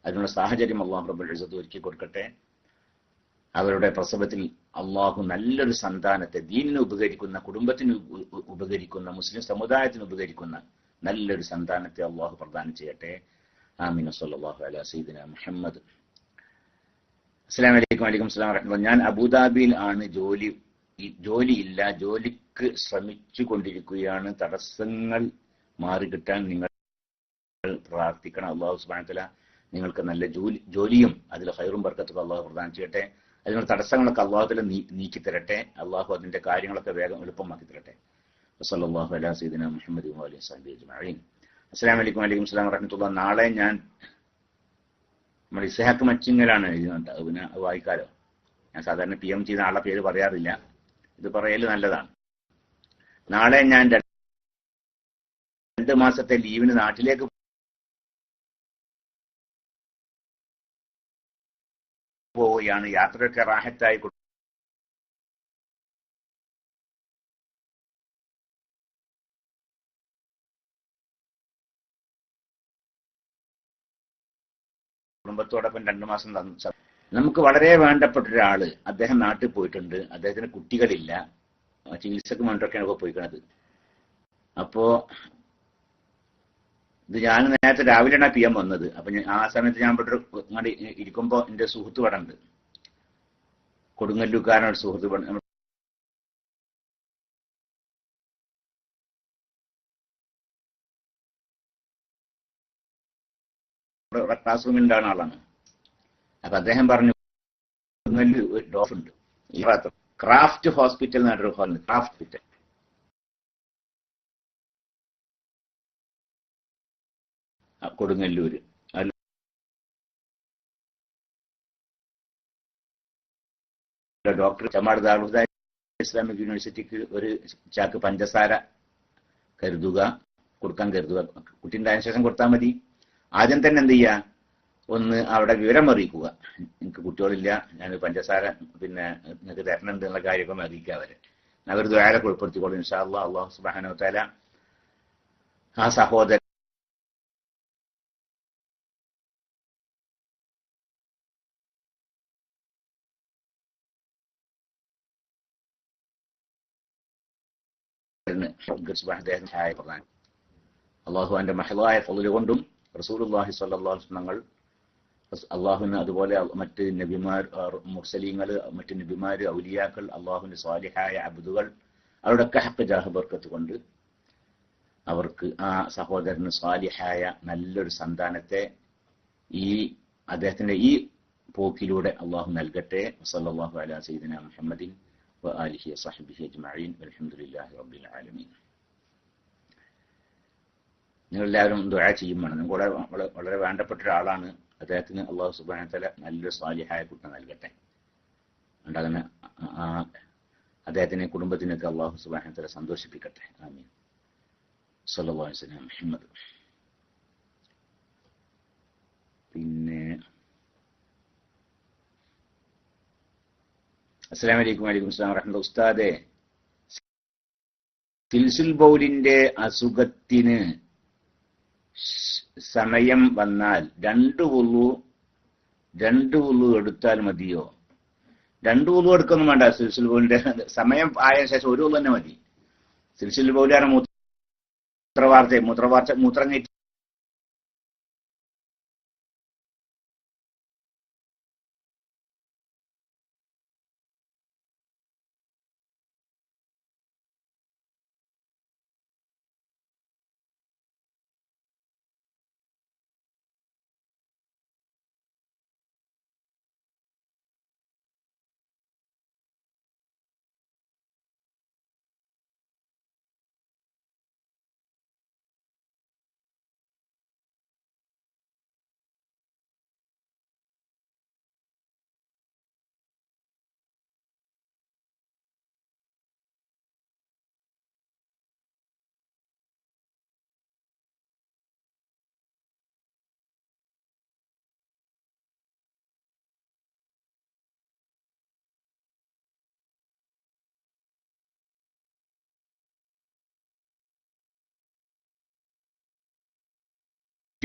അതിനുള്ള സാഹചര്യം അള്ളാഹു റബ്ബുൽ ഇസ്സത്ത് ഒരുക്കി കൊടുക്കട്ടെ. അവരുടെ പ്രസവത്തിൽ അള്ളാഹു നല്ലൊരു സന്താനത്തെ, ദീനിന് ഉപകരിക്കുന്ന, കുടുംബത്തിന് ഉപകരിക്കുന്ന, മുസ്ലിം സമുദായത്തിന് ഉപകരിക്കുന്ന നല്ലൊരു സന്താനത്തെ അള്ളാഹു പ്രദാനം ചെയ്യട്ടെ. ആമീൻ. സല്ലല്ലാഹു അലാ സയ്യിദിനാ മുഹമ്മദ്. അസ്സലാമു അലൈക്കും. വഅലൈക്കും അസ്സലാം വറഹ്മത്തുള്ളാഹി. ഞാൻ അബുദാബിയിൽ ആണ്. ജോലിയില്ല. ജോലിക്ക് ശ്രമിച്ചു കൊണ്ടിരിക്കുകയാണ്. തടസ്സങ്ങൾ മാറിക്കിട്ടാൻ നിങ്ങൾ പ്രാർത്ഥിക്കണം. അള്ളാഹു സുബ്ഹാനഹു വ തആല നിങ്ങൾക്ക് നല്ല ജോലിയും അതിൽ ഖൈറും ബർക്കത്തും അള്ളാഹു പ്രദാനം ചെയ്യട്ടെ. അതിനുള്ള തടസ്സങ്ങളൊക്കെ അള്ളാഹു തആല നീക്കി തരട്ടെ. അള്ളാഹു അതിന്റെ കാര്യങ്ങളൊക്കെ വേഗം എളുപ്പമാക്കി തരട്ടെ. വസല്ലല്ലാഹു അലാ സയ്യിദിനാ മുഹമ്മദ് വഅലിഹി വസഹ്ബിഹി അജ്മഈൻ. അസ്സലാമു അലൈക്കും. വഅലൈക്കും അസ്സലാം വറഹ്മത്തുള്ളാഹി. നാളെ ഞാൻ നമ്മൾ ഇസ്ഹാഖ് മച്ചിങ്ങലാണ് എഴുതുന്നുണ്ട്. പിന്നെ വായിക്കാലോ. ഞാൻ സാധാരണ PM ചെയ്യുന്ന ആളുടെ പേര് പറയാറില്ല. ഇത് പറയൽ നല്ലതാണ്. നാളെ ഞാൻ 2 മാസത്തെ ലീവിന് നാട്ടിലേക്ക് പോവുകയാണ്. യാത്രയൊക്കെ റാഹത്തായി കുടുംബത്തോടൊപ്പം 2 മാസം നമുക്ക് വളരെ വേണ്ടപ്പെട്ട ഒരാള്, അദ്ദേഹം നാട്ടിൽ പോയിട്ടുണ്ട്. അദ്ദേഹത്തിന് കുട്ടികളില്ല. ചികിത്സക്ക് വേണ്ടിയൊക്കെയാണ് ഇപ്പോൾ പോയിക്കണത്. അപ്പോ ഇത് ഞാൻ നേരത്തെ രാവിലെയാണ് PM വന്നത്. അപ്പൊ ആ സമയത്ത് ഞാൻ ഇവിടെ ഇങ്ങോട്ട് ഇരിക്കുമ്പോ എന്റെ സുഹൃത്ത് ഇവിടെ ഉണ്ട്. കൊടുങ്ങല്ലൂക്കാരനൊരു സുഹൃത്ത് ക്ലാസ് റൂമിൽ ഉണ്ടാകുന്ന ആളാണ്. അപ്പൊ അദ്ദേഹം പറഞ്ഞു കൊടുങ്ങല്ലൂർ ഡോഫ് ഉണ്ട്, ക്രാഫ്റ്റ് ഹോസ്പിറ്റൽ എന്നൊരു hospital, craft hospital Kodungallur. Doctor ചമാട് ദാറുൽ ഇസ്ലാമിക് യൂണിവേഴ്സിറ്റിക്ക് ഒരു ചാക്ക് പഞ്ചസാര കൊടുക്കാൻ കരുതുക. കുട്ടിണ്ടായതിനു ശേഷം കൊടുത്താൽ മതി. ആദ്യം തന്നെ എന്ത് ചെയ്യുക, ഒന്ന് അവിടെ വിവരം അറിയിക്കുക. എനിക്ക് കുട്ടികളില്ല, ഞാൻ പഞ്ചസാര പിന്നെ നിങ്ങൾക്ക് തരണുണ്ട് എന്നുള്ള കാര്യമൊക്കെ അറിയിക്കുക അവരെ. അവർ ദ്വാരൊക്കെ ഉൾപ്പെടുത്തിക്കോളും. ഇൻഷാ അല്ലാഹ്. അല്ലാഹു സുബ്ഹാനഹു വ തആല ആ സഹോദരൻ അള്ളാഹുവിന്റെ മഹളായ ഫള് കൊണ്ടും റസൂലുള്ളാഹി സ്വല്ലല്ലാഹു അലൈഹി വസല്ലം തങ്ങൾ അള്ളാഹുവിന്, അതുപോലെ മറ്റ് നബിമാർ, മുർസലീങ്ങൾ, മറ്റ് നബിമാര്, ഔലിയാക്കൾ, അള്ളാഹുവിന്റെ സ്വാലിഹായ അബ്ദുകൾ, അവരുടെയൊക്കെ ഹഖ് ജാഹ് ബർക്കത്ത് കൊണ്ട് അവർക്ക് ആ സഹോദരന് സ്വാലിഹായ നല്ലൊരു സന്താനത്തെ അദ്ദേഹത്തിന്റെ ഈ പോക്കിലൂടെ അള്ളാഹു നൽകട്ടെ. സല്ലല്ലാഹു അലാ സയ്യിദിനാ മുഹമ്മദിൻ വആലിഹി വസഹ്ബിഹി അജ്മഈൻ. വൽഹംദുലില്ലാഹി റബ്ബിൽ ആലമീൻ. നിങ്ങളെല്ലാവരും ദുആ ചെയ്യും വേണം. നിങ്ങളുടെ വളരെ വേണ്ടപ്പെട്ട ഒരാളാണ്. അദ്ദേഹത്തിന് അള്ളാഹു സുബ്ഹാനഹു വ തആല നല്ലൊരു സ്വാലിഹായ കുട്ടി നൽകട്ടെ. അങ്ങനെ അദ്ദേഹത്തിനെ, കുടുംബത്തിനൊക്കെ അള്ളാഹു സുബ്ഹാനഹു വ തആല സന്തോഷിപ്പിക്കട്ടെ. ആമീൻ. സല്ലല്ലാഹു അലൈഹി വസല്ലം മുഹമ്മദ്. പിന്നെ അസ്സലാമു അലൈക്കും. വഅലൈക്കും അസ്സലാം വറഹ്മത്തുള്ളാഹി. ഉസ്താദേ, സിൽസിൽ ബൗലിന്റെ അസുഖത്തിന് സമയം വന്നാൽ രണ്ട് വുളു എടുത്താൽ മതിയോ? 2 വുളു എടുക്കൊന്നും വേണ്ട. സിൽസിൽ ബൗലിന്റെ സമയം ആയ ശേഷം 1 വുളു തന്നെ മതി. സിൽസിൽ ബൗലാണ് മൂത്രം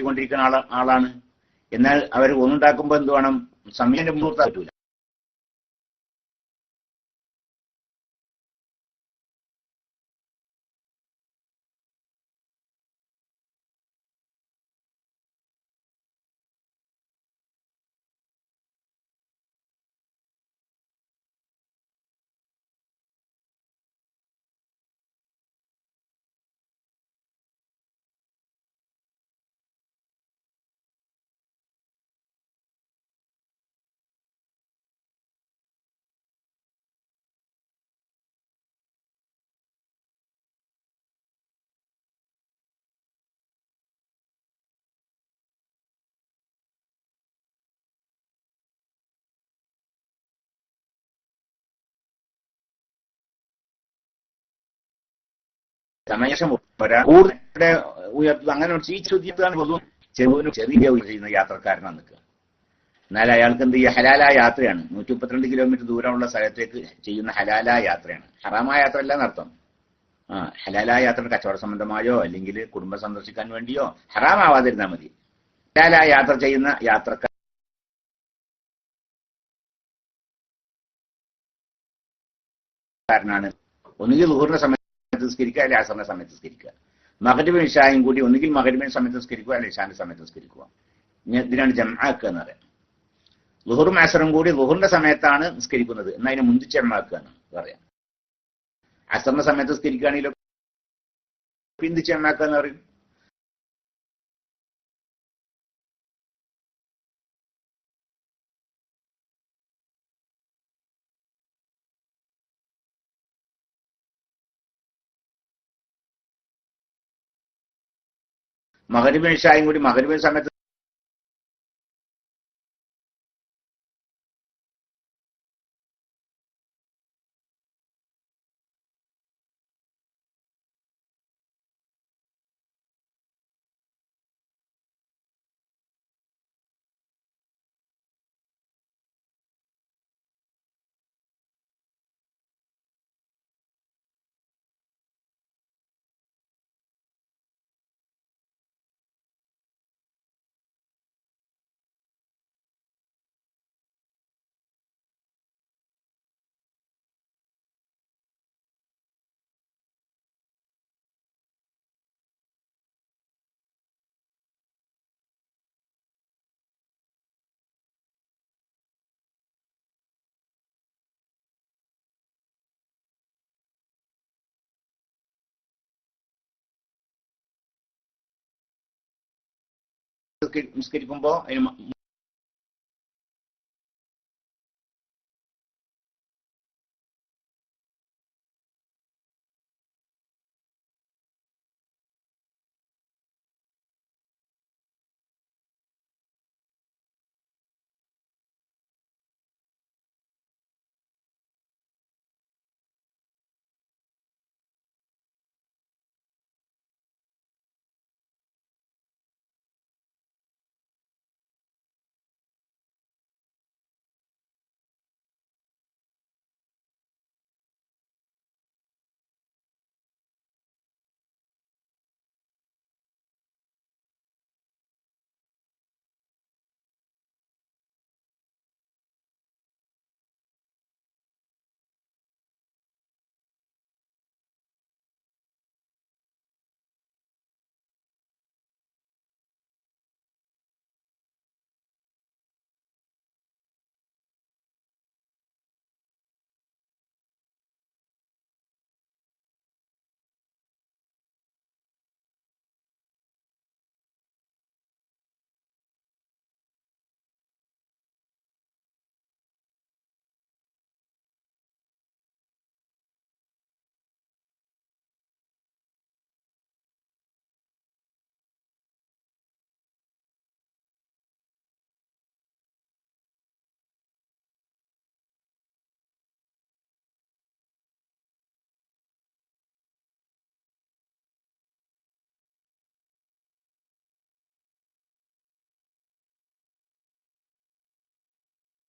കൊണ്ടിരിക്കുന്ന ആളാണ്. എന്നാൽ അവർ ഒന്നുണ്ടാക്കുമ്പോൾ എന്ത് വേണം? സമയം മുഹൂർത്തം പറ്റൂല. സമയശം കൂടുതൽ ഉയർത്തുക, അങ്ങനെ ഈ ചോദ്യത്താണ് പൊതുവും ചെറിയ ചെയ്യുന്ന യാത്രക്കാരനാണ് നിൽക്കുക. എന്നാൽ അയാൾക്ക് എന്ത് ചെയ്യുക? ഹലാലായ യാത്രയാണ്. 132 കിലോമീറ്റർ ദൂരമുള്ള സ്ഥലത്തേക്ക് ചെയ്യുന്ന ഹലാലായ യാത്രയാണ്. ഹറാമായ യാത്ര അല്ല എന്നർത്ഥം. ഹലാലായ യാത്ര കച്ചവട സംബന്ധമായോ അല്ലെങ്കിൽ കുടുംബം സന്ദർശിക്കാൻ വേണ്ടിയോ ഹറാമാവാതിരുന്നാൽ മതി. ഹലാലായ യാത്ര ചെയ്യുന്ന യാത്രക്കാരനാണ് ഒന്നുകിൽ ളുഹറിന്റെ സമയത്ത് നിസ്കരിക്കുക, അല്ലെങ്കിൽ അസറിന്റെ സമയത്ത് നിസ്കരിക്കുക. മഗ്രിബും ഇശായും കൂടി ഒന്നുകിൽ മഗ്രിബിന്റെ സമയത്ത് നിസ്കരിക്കുക, അല്ലെങ്കിൽ ഇശാന്റെ സമയത്ത് നിസ്കരിക്കുക. ഇതിനാണ് ജംആക്കുക എന്ന് പറയുന്നത്. ളുഹറും അസറും കൂടി ളുഹറിന്റെ സമയത്താണ് നിസ്കരിക്കുന്നത്, എന്നാൽ അതിനെ മുന്തി ജംആക്കുക എന്ന് പറയാം. അസറിന്റെ സമയത്ത് നിസ്കരിക്കുകയാണെങ്കിലോ പിന്തി ജംആക്കുക എന്ന് പറയും. മഗ്രിബും ഇശായും കൂടി മഗ്രിബിന്റെ സമയത്ത് നിസ്കരിക്കുമ്പോ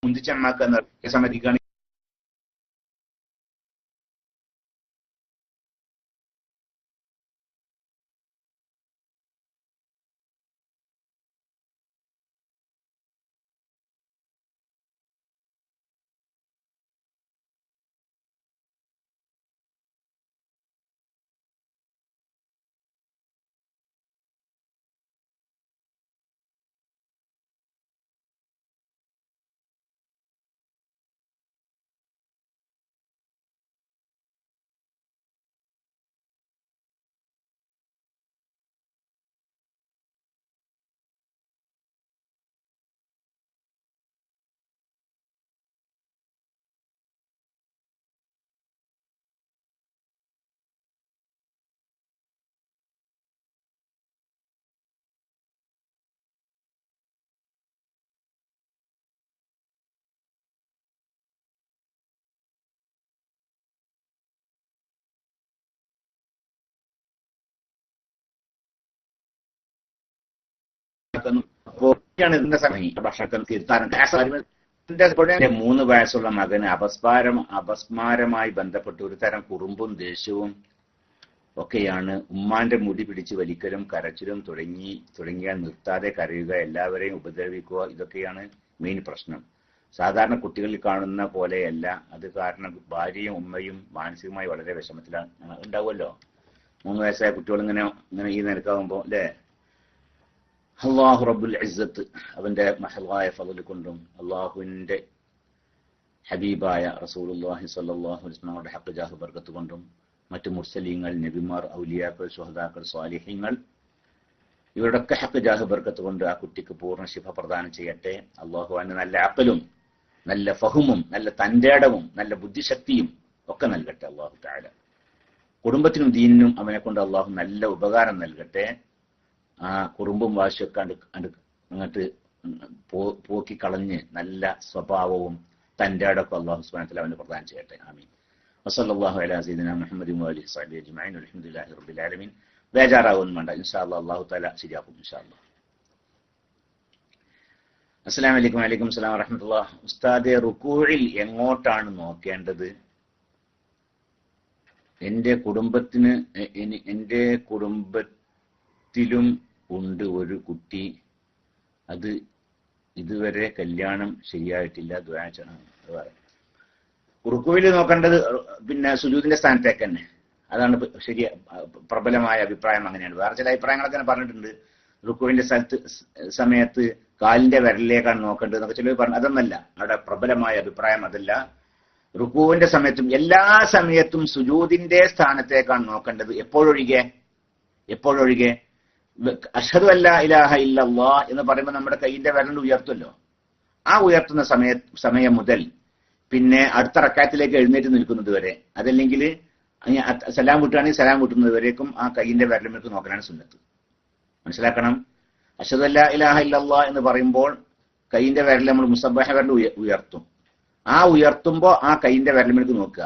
മുന്തി ജംആക്കുക എന്ന് സമ്മതിക്കുകയാണ്. ഭക്ഷണത്തിന് അപ്പോഴാണ് ഇതിന്റെ സമയം ഭക്ഷണത്തിന് തീർത്ഥാടനം 3 വയസ്സുള്ള മകന് അപസ്മാരമായി ബന്ധപ്പെട്ട് ഒരു തരം കുറുമ്പും ദേഷ്യവും ഒക്കെയാണ്. ഉമ്മാന്റെ മുടി പിടിച്ച് വലിക്കലും കരച്ചിലും തുടങ്ങിയാൽ നിർത്താതെ കരയുക, എല്ലാവരെയും ഉപദ്രവിക്കുക, ഇതൊക്കെയാണ് മെയിൻ പ്രശ്നം. സാധാരണ കുട്ടികളിൽ കാണുന്ന പോലെയല്ല. അത് കാരണം ഭാര്യയും ഉമ്മയും മാനസികമായി വളരെ വിഷമത്തിലാണ് ഉണ്ടാവുമല്ലോ. 3 വയസ്സായ കുട്ടികൾ ഇങ്ങനെ ഈ നിരക്കാവുമ്പോ അല്ലേ. അള്ളാഹു റബ്ബുൽ ഇസ്സത്ത് അവന്റെ മഹലായ ഫള് കൊണ്ടും അള്ളാഹുവിന്റെ ഹബീബായ റസൂലുള്ളാഹി സ്വല്ലല്ലാഹു അലൈഹി വസല്ലമയുടെ ഹഖ് ജാഹ് ബർക്കത്ത് കൊണ്ടും മറ്റു മുർസലീങ്ങൾ, നബിമാർ, ഔലിയാക്കൾ, ശുഹദാക്കൾ, സ്വാലിഹീങ്ങൾ ഇവരുടെയൊക്കെ ഹഖ് ജാഹ് ബർക്കത്ത് കൊണ്ട് ആ കുട്ടിക്ക് പൂർണ്ണ ശിഫ പ്രദാനം ചെയ്യട്ടെ. അള്ളാഹു അവന് നല്ല അഖലും നല്ല ഫഹുമും നല്ല തന്റേടവും നല്ല ബുദ്ധിശക്തിയും ഒക്കെ നൽകട്ടെ അള്ളാഹു തആല. കുടുംബത്തിനും ദീനിനും അവനെ കൊണ്ട് അള്ളാഹു നല്ല ഉപകാരം നൽകട്ടെ. ആ കുറുമ്പും വാശിയൊക്കെ അങ്ങോട്ട് പോക്കി കളഞ്ഞ് നല്ല സ്വഭാവവും തന്റേടൊക്കെ അള്ളാഹു സുബ്ഹാനഹു വ തആല അവന് പ്രദാനം ചെയ്യട്ടെ. ആമീൻ. വസല്ലല്ലാഹു അലാ സയ്യിദിനാ മുഹമ്മദിൻ വഅലിഹി വസഹ്ബിഹി അജ്മഈൻ. അൽഹംദുലില്ലാഹി റബ്ബിൽ ആലമീൻ. ബേജാറാവൊന്നും വേണ്ട, ഇൻഷാ അല്ലാഹ് അള്ളാഹു തആല ശരിയാക്കും ഇൻഷാ അല്ലാഹ്. അസ്സലാമു അലൈക്കും. വഅലൈക്കും അസ്സലാം വറഹ്മത്തുള്ളാഹി. ഉസ്താദെ, റുകൂഇൽ എങ്ങോട്ടാണ് നോക്കേണ്ടത്? എന്റെ കുടുംബത്തിലും ഉണ്ട് ഒരു കുട്ടി. അത് ഇതുവരെ കല്യാണം ശരിയായിട്ടില്ല. ദുആ ചെയ്യണം. റുകൂഇൽ നോക്കേണ്ടത് പിന്നെ സുജൂദിന്റെ സ്ഥാനത്തേക്ക് തന്നെ. അതാണ് ശരിയ പ്രബലമായ അഭിപ്രായം. അങ്ങനെയാണ്. വേറെ ചില അഭിപ്രായങ്ങളൊക്കെ പറഞ്ഞിട്ടുണ്ട്. റുകൂഇന്റെ സമയത്ത് കാലിന്റെ വിരലിലേക്കാണ് നോക്കേണ്ടത് എന്നൊക്കെ ചിലർ പറഞ്ഞു. അതൊന്നല്ല അവിടെ പ്രബലമായ അഭിപ്രായം. അതല്ല, റുകൂഇന്റെ സമയത്തും എല്ലാ സമയത്തും സുജൂദിന്റെ സ്ഥാനത്തേക്കാണ് നോക്കേണ്ടത്. എപ്പോഴൊഴികെ അഷ്ഹദു അല്ലാ ഇലാഹ ഇല്ലല്ലാഹ് എന്ന് പറയുമ്പോൾ നമ്മുടെ കൈയിന്റെ വിരൽ ഉയർത്തുമല്ലോ. ആ ഉയർത്തുന്ന സമയം മുതൽ പിന്നെ അടുത്ത റക്അത്തിലേക്ക് എഴുന്നേറ്റ് നിൽക്കുന്നത് വരെ, അതല്ലെങ്കിൽ സലാം വിട്ടുകയാണെങ്കിൽ സലാം വിട്ടുന്നത് വരേക്കും ആ കൈയിന്റെ വിരലിലേക്ക് നോക്കാനാണ് സുന്നത്ത്. മനസ്സിലാക്കണം. അഷ്ഹദു അല്ലാ ഇലാഹ ഇല്ലല്ലാഹ് എന്ന് പറയുമ്പോൾ കൈയിന്റെ വിരൽ നമ്മൾ മുസബ്ബഹ വിരൽ ഉയർത്തും. ആ ഉയർത്തുമ്പോൾ ആ കൈയിന്റെ വിരലിലേക്ക് നോക്കുക.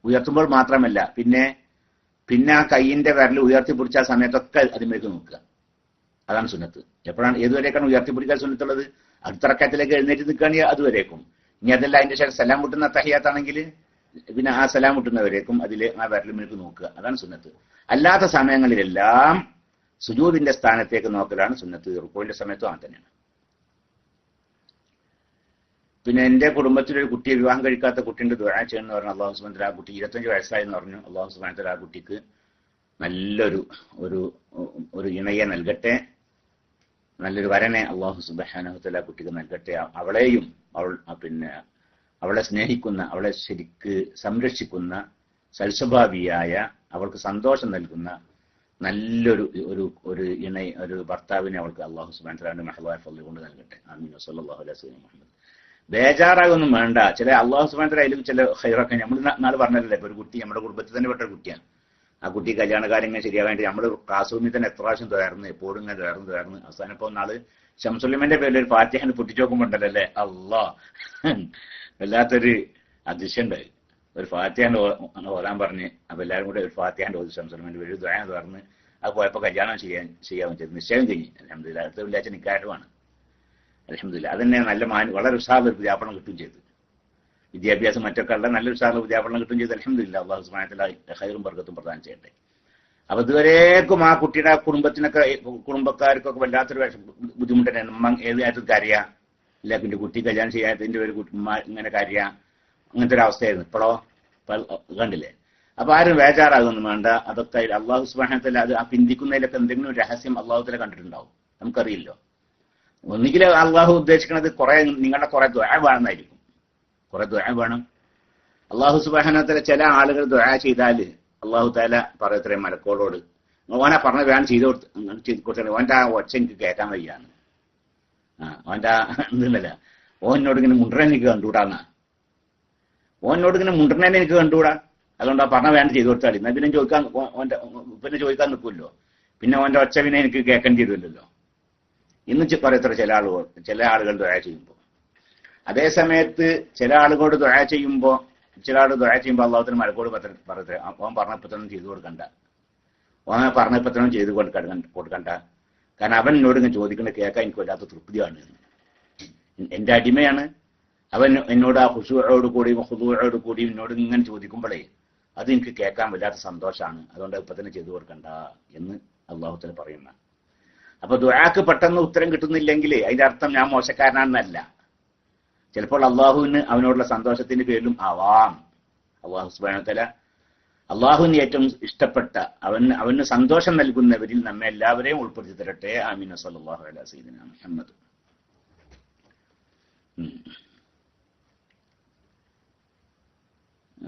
ഉയർത്തുമ്പോൾ മാത്രമല്ല, പിന്നെ ആ കൈയിന്റെ വിരൽ ഉയർത്തിപ്പിടിച്ച ആ സമയത്തൊക്കെ അതിലേക്ക് നോക്കുക. അതാണ് സുന്നത്ത്. എപ്പോഴാണ് ഏതുവരേക്കാണ് ഉയർത്തിപ്പിടിക്കാൻ സുന്നത്തുള്ളത്? അടുത്ത റക്അത്തിലേക്ക് എഴുന്നേറ്റ് നിൽക്കുകയാണെങ്കിൽ അതുവരേക്കും. ഇനി അതല്ല, അതിന്റെ ശേഷം സലാം വിട്ടുന്ന തഹിയ്യാത്താണെങ്കിൽ പിന്നെ ആ സലാം വിട്ടുന്നവരേക്കും അതിൽ ആ വിരലിലേക്ക് നോക്കുക. അതാണ് സുന്നത്ത്. അല്ലാത്ത സമയങ്ങളിലെല്ലാം സുജൂദിന്റെ സ്ഥാനത്തേക്ക് നോക്കലാണ് സുന്നത്ത്. റുകൂഇന്റെ സമയത്തും അങ്ങനെ തന്നെയാണ്. പിന്നെ എന്റെ കുടുംബത്തിലൊരു കുട്ടിയെ വിവാഹം കഴിക്കാത്ത കുട്ടിയുടെ ദുആ ചെയ്യണമെന്ന് പറഞ്ഞു. അല്ലാഹു സുബ്ഹാനഹു വ തആല ആ കുട്ടി 25 വയസ്സായി എന്ന് പറഞ്ഞു. അല്ലാഹു സുബ്ഹാനഹു വ തആല ആ കുട്ടിക്ക് നല്ലൊരു ഇണയെ നൽകട്ടെ. നല്ലൊരു വരനെ അല്ലാഹു സുബ്ഹാനഹു വ തആല ആ കുട്ടിക്ക് നൽകട്ടെ. അവളെയും അവളെ സ്നേഹിക്കുന്ന, അവളെ ശരിക്ക് സംരക്ഷിക്കുന്ന, സൽസ്വഭാവിയായ, അവൾക്ക് സന്തോഷം നൽകുന്ന നല്ലൊരു ഒരു ഭർത്താവിനെ അവൾക്ക് അല്ലാഹു സുബ്ഹാനഹു വ തആല മഹ്ലായ ഫള് കൊണ്ട് നൽകട്ടെ. ആമീൻ. സല്ലല്ലാഹു അലൈഹി വസല്ലം മുഹമ്മദ്. ബേജാറാകൊന്നും വേണ്ട. ചില അല്ലാഹു സുബ്ഹാനഹു വ തആല അതിലും ചില ഖൈറൊക്കെ നമ്മൾ നാളെ പറഞ്ഞല്ലേ. ഇപ്പൊ ഒരു കുട്ടി നമ്മുടെ കുടുംബത്തിൽ തന്നെ പെട്ട ഒരു കുട്ടിയാണ്. ആ കുട്ടി കല്യാണ കാര്യങ്ങൾ ശരിയാകാൻ നമ്മൾ ക്ലാസ് റൂമിൽ തന്നെ എത്ര പ്രാവശ്യം തുയർന്ന്, എപ്പോഴും ഇങ്ങനെ തുയർന്ന് അവസാനം ഇപ്പൊ നാള് ശംസുലിമന്റെ പേരിൽ ഒരു ഫാത്തിഹ പൊട്ടിച്ചോക്കുമ്പോണ്ടല്ലോ അല്ലേ, അല്ലാ വല്ലാത്തൊരു അതിശയുണ്ട്. ഒരു ഫാത്തിഹ ഓതാൻ പറഞ്ഞ് അപ്പൊ എല്ലാവരും കൂടെ ഒരു ഫാത്തിഹ ഓതി ശംസുലിമന്റെ പേര് ദുആ തുറന്ന് അത് പോയപ്പോ കല്യാണം ചെയ്യാൻ ചെയ്തു. നിശ്ചയം കഴിഞ്ഞു. അൽഹംദുലില്ലാഹ്. അടുത്ത വെള്ളിയാഴ്ച നിക്കാഹുമാണ്. അൽഹംദുലില്ലാഹ്. അതന്നെ നല്ല വളരെ ഉത്സാഹമുള്ള വിദ്യാപനം കിട്ടുകയും ചെയ്തു. വിദ്യാഭ്യാസം മറ്റൊക്കെ ഉള്ള നല്ലൊരു ഉത്സാഹമുള്ള വിദ്യാപനം കിട്ടുകയും ചെയ്തു. അൽഹംദുലില്ലാഹ്. അല്ലാഹു സുബ്ഹാനഹു വ തആല ഖൈറും ബർക്കത്തും പ്രദാനം ചെയ്യട്ടെ. അപ്പൊ ഇതുവരേക്കും ആ കുട്ടിയുടെ കുടുംബക്കാർക്കൊക്കെ വല്ലാത്തൊരു ബുദ്ധിമുട്ട് തന്നെയാണ്. ഉമ്മ ഏത് കാര്യത്തിൽ കരയാ, ഇല്ല പിന്നെ കുട്ടി കല്യാണം ചെയ്യാത്തതിന്റെ ഒരു ഉമ്മ ഇങ്ങനെ കരയാ, അങ്ങനത്തെ ഒരു അവസ്ഥയായിരുന്നു. ഇപ്പോഴോ കണ്ടില്ലേ. അപ്പൊ ആരും ബേജാറാകൊന്നും വേണ്ട. അതൊക്കെ അല്ലാഹു സുബ്ഹാനഹു വ തആല അത് ആ പിന്തിക്കുന്നതിലൊക്കെ എന്തെങ്കിലും രഹസ്യം അല്ലാഹു തആല കണ്ടിട്ടുണ്ടാവും. നമുക്കറിയില്ലോ. ഒന്നുകിൽ അള്ളാഹു ഉദ്ദേശിക്കുന്നത് നിങ്ങളുടെ കുറെ ദുആ വേണമെന്നായിരിക്കും. കുറെ ദുആ വേണം. അല്ലാഹു സുബ്ഹാനഹു വ തആല ചില ആളുകൾ ദുആ ചെയ്താല് അല്ലാഹു തആല പറയത്രേ മലക്കോളോട്, ഓനാ പറഞ്ഞ വേണം ചെയ്ത് കൊടുത്തത്. ഓൻ്റെ ആ ഒച്ച എനിക്ക് കേൾക്കാൻ വയ്യാന്ന്. ഓൻ്റെ എന്തെന്നല്ല, ഓനോട് ഇങ്ങനെ മുണ്ടനെ എനിക്ക് കണ്ടുകൂടാന്നാ. ഓനോട് ഇങ്ങനെ മുണ്ടനെ എനിക്ക് കണ്ടുകൂടാ. അതുകൊണ്ട് ആ പറഞ്ഞ വേണം ചെയ്ത് കൊടുത്താൽ എന്നാൽ പിന്നെ ചോദിക്കാൻ നിൽക്കുമല്ലോ. പിന്നെ ഓൻ്റെ ഒച്ച പിന്നെ എനിക്ക് കേൾക്കേണ്ടി വരുമല്ലോ. ഇന്ന് പറയത്ര ചില ആളുകൾ ദുആ ചെയ്യുമ്പോൾ. അതേ സമയത്ത് ചില ആളുകളോട് ദുആ ചെയ്യുമ്പോൾ അള്ളാഹുവിന് മലക്കോട് പറയത്ര ഓൻ പറഞ്ഞപ്പത്തനും ചെയ്തു കൊടുക്കണ്ട, ഓൻ പറഞ്ഞപ്പത്തനും ചെയ്ത് കൊടുക്കണ്ട. കാരണം അവൻ എന്നോട് ഇങ്ങനെ ചോദിക്കുന്നത് കേൾക്കാൻ എനിക്ക് വല്ലാത്ത തൃപ്തിയാണ്. എന്റെ അടിമയാണ് അവൻ. എന്നോട് ആ ഖുശൂഅോട് കൂടിയും ഖുദൂഅോട് കൂടിയും എന്നോട് ഇങ്ങനെ ചോദിക്കുമ്പോഴേ അത് എനിക്ക് കേൾക്കാൻ വല്ലാത്ത സന്തോഷമാണ്. അതുകൊണ്ട് ഇപ്പൊ തന്നെ ചെയ്തു കൊടുക്കണ്ട എന്ന് അള്ളാഹു തആല പറയുന്ന. അപ്പൊ ദുആക്ക് പെട്ടെന്ന് ഉത്തരം കിട്ടുന്നില്ലെങ്കിൽ അതിന്റെ അർത്ഥം ഞാൻ മോശക്കാരനാണെന്നല്ല. ചിലപ്പോൾ അള്ളാഹുവിന് അവനോടുള്ള സന്തോഷത്തിന്റെ പേരിലും ആവാം. അള്ളാഹു സുബ്ഹാനഹു വ തആല അള്ളാഹുവിന് ഏറ്റവും ഇഷ്ടപ്പെട്ട അവന് സന്തോഷം നൽകുന്നവരിൽ നമ്മെ എല്ലാവരെയും ഉൾപ്പെടുത്തി തരട്ടെ. ആമീൻ. സല്ലല്ലാഹു അലൈഹി സയ്യിദിന മുഹമ്മദ്.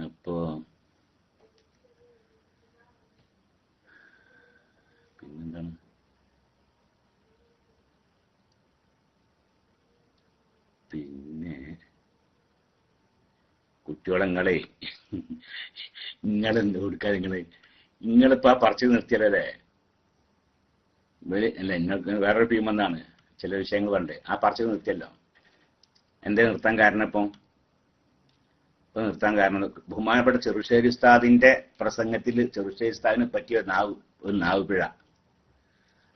അപ്പോ പിന്നെന്താണ്, പിന്നെ കുട്ടികളെ നിങ്ങളെന്ത് കൊടുക്കാ? നിങ്ങളിപ്പോ ആ പറിച്ചു നിർത്തിയല്ലേ അല്ല, നിങ്ങൾക്ക് വേറൊരു ടീം എന്നാണ് ചില വിഷയങ്ങൾ പറഞ്ഞത്. ആ പറിച്ചു നിർത്തിയല്ലോ. എന്തേ നിർത്താൻ കാരണം? ഇപ്പൊ നിർത്താൻ കാരണം ബഹുമാനപ്പെട്ട ചെറുശ്ശേരി ഉസ്താദിന്റെ പ്രസംഗത്തിൽ ചെറുശ്ശേരി ഉസ്താദിനെ പറ്റിയ ഒരു നാവ് പിഴ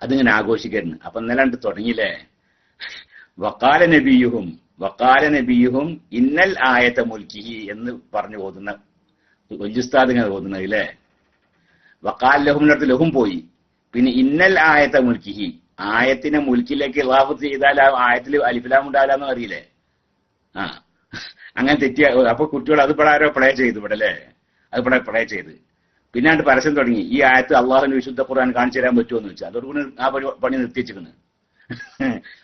അതിങ്ങനെ ആഘോഷിക്കരുന്നു. അപ്പൊ ഇന്നലെ തുടങ്ങിയില്ലേ, വക്കാല നബിയുഹും ഇന്നൽ ആയത്തെ മുൽക്കിഹി എന്ന് പറഞ്ഞു ഓതുന്ന വല്യുസ്താദ് ഇങ്ങനെ ഓതുന്നത് ഇല്ലേ. വക്കാൽ ലഹുമിനടുത്ത് ലഹും പോയി. പിന്നെ ഇന്നൽ ആയത്തെ മുൽക്കിഹി, ആയത്തിനെ മുൽക്കിലേക്ക് ഇളാഫത്ത് ചെയ്താൽ ആ ആയത്തിൽ അലിഫ്ലാം ഉണ്ടാവില്ലെന്ന് അറിയില്ലേ. ആ അങ്ങനെ തെറ്റിയ. അപ്പൊ കുട്ടികൾ അത് ഇവിടെ ആരോ പ്ലേ ചെയ്തു ഇവിടെ അല്ലേ, അത് ഇവിടെ പ്ലേ ചെയ്ത് പിന്നാണ്ട് പരസ്യം തുടങ്ങി. ഈ ആയത്ത് അള്ളാഹുവിന് വിശുദ്ധ ഖുർആൻ കാണിച്ചു തരാൻ പറ്റുമോ എന്ന് വെച്ചാൽ അതോടുകൂടി ആ പണി നിർത്തിച്ചിരിക്കുന്നു.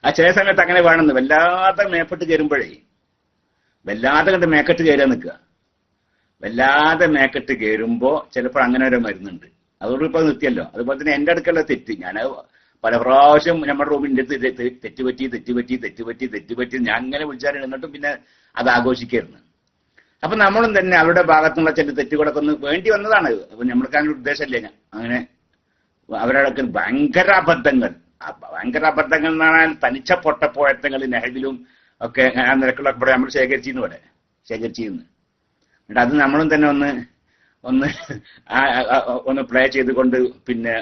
ആ ചില സമയത്ത് അങ്ങനെ വേണമെന്ന് വല്ലാതെ മേപ്പെട്ട് കയറുമ്പോഴേ വല്ലാതെ കണ്ട് മേക്കെട്ട് കയറാൻ നിൽക്കുക. വല്ലാതെ മേക്കെട്ട് കയറുമ്പോ ചിലപ്പോൾ അങ്ങനെ ഒരു മരുന്നുണ്ട്. അതോട് ഇപ്പൊ നിർത്തിയല്ലോ. അതുപോലെ തന്നെ എന്റെ അടുക്കലുള്ള തെറ്റ് ഞാൻ പല പ്രാവശ്യം നമ്മുടെ റൂമിന്റെ തെറ്റുപറ്റി ഞാൻ അങ്ങനെ വിളിച്ചാൽ എന്നിട്ടും പിന്നെ അത് ആഘോഷിക്കരുന്നു. അപ്പൊ നമ്മളും തന്നെ അവരുടെ ഭാഗത്തുനിന്നുള്ള ചില തെറ്റുകളൊക്കെ ഒന്ന് വേണ്ടി വന്നതാണ്. അപ്പൊ നമ്മൾക്ക് അങ്ങനെ ഉദ്ദേശമല്ലേ. അങ്ങനെ അവരുടെ ഭയങ്കര അബദ്ധങ്ങൾ എന്ന് പറഞ്ഞാൽ തനിച്ച പൊട്ടപ്പോഴത്തങ്ങൾ നെഹദിലും ഒക്കെ ആ നിരക്കുകളൊക്കെ ഇവിടെ നമ്മൾ ശേഖരിച്ചിരുന്നു എന്നിട്ട് അത് നമ്മളും തന്നെ ഒന്ന് പ്ലേ ചെയ്തുകൊണ്ട് പിന്നെ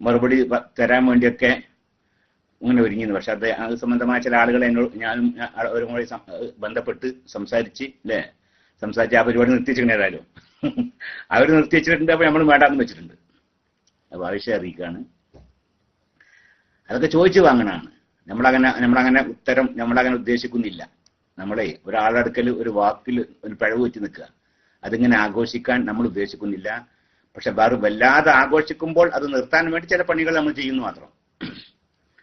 മറുപടി തരാൻ വേണ്ടിയൊക്കെ ഇങ്ങനെ ഒരുങ്ങിയിരുന്നു. പക്ഷെ അത് സംബന്ധമായ ചില ആളുകൾ ഞാനും അവരും കൂടി ബന്ധപ്പെട്ട് സംസാരിച്ച് ആ പരിപാടി നിർത്തിച്ചിട്ടുണ്ട്. ഏതായാലും അവർ നിർത്തിച്ചിട്ടുണ്ട്. അപ്പൊ നമ്മൾ വേണ്ടാന്ന് വെച്ചിട്ടുണ്ട്. അപ്പൊ ആവശ്യം അറിയിക്കാണ്. അതൊക്കെ ചോദിച്ചു വാങ്ങണാണ്. നമ്മളങ്ങനെ ഉത്തരം നമ്മളങ്ങനെ ഉദ്ദേശിക്കുന്നില്ല. ഒരാളുടെ അടുക്കൽ ഒരു വാക്കിൽ ഒരു പിഴവ് വെച്ച് നിൽക്കുക, അതിങ്ങനെ ആഘോഷിക്കാൻ നമ്മൾ ഉദ്ദേശിക്കുന്നില്ല. പക്ഷെ വേറെ വല്ലാതെ ആഘോഷിക്കുമ്പോൾ അത് നിർത്താൻ വേണ്ടി ചില പണികൾ നമ്മൾ ചെയ്യുന്നു മാത്രം.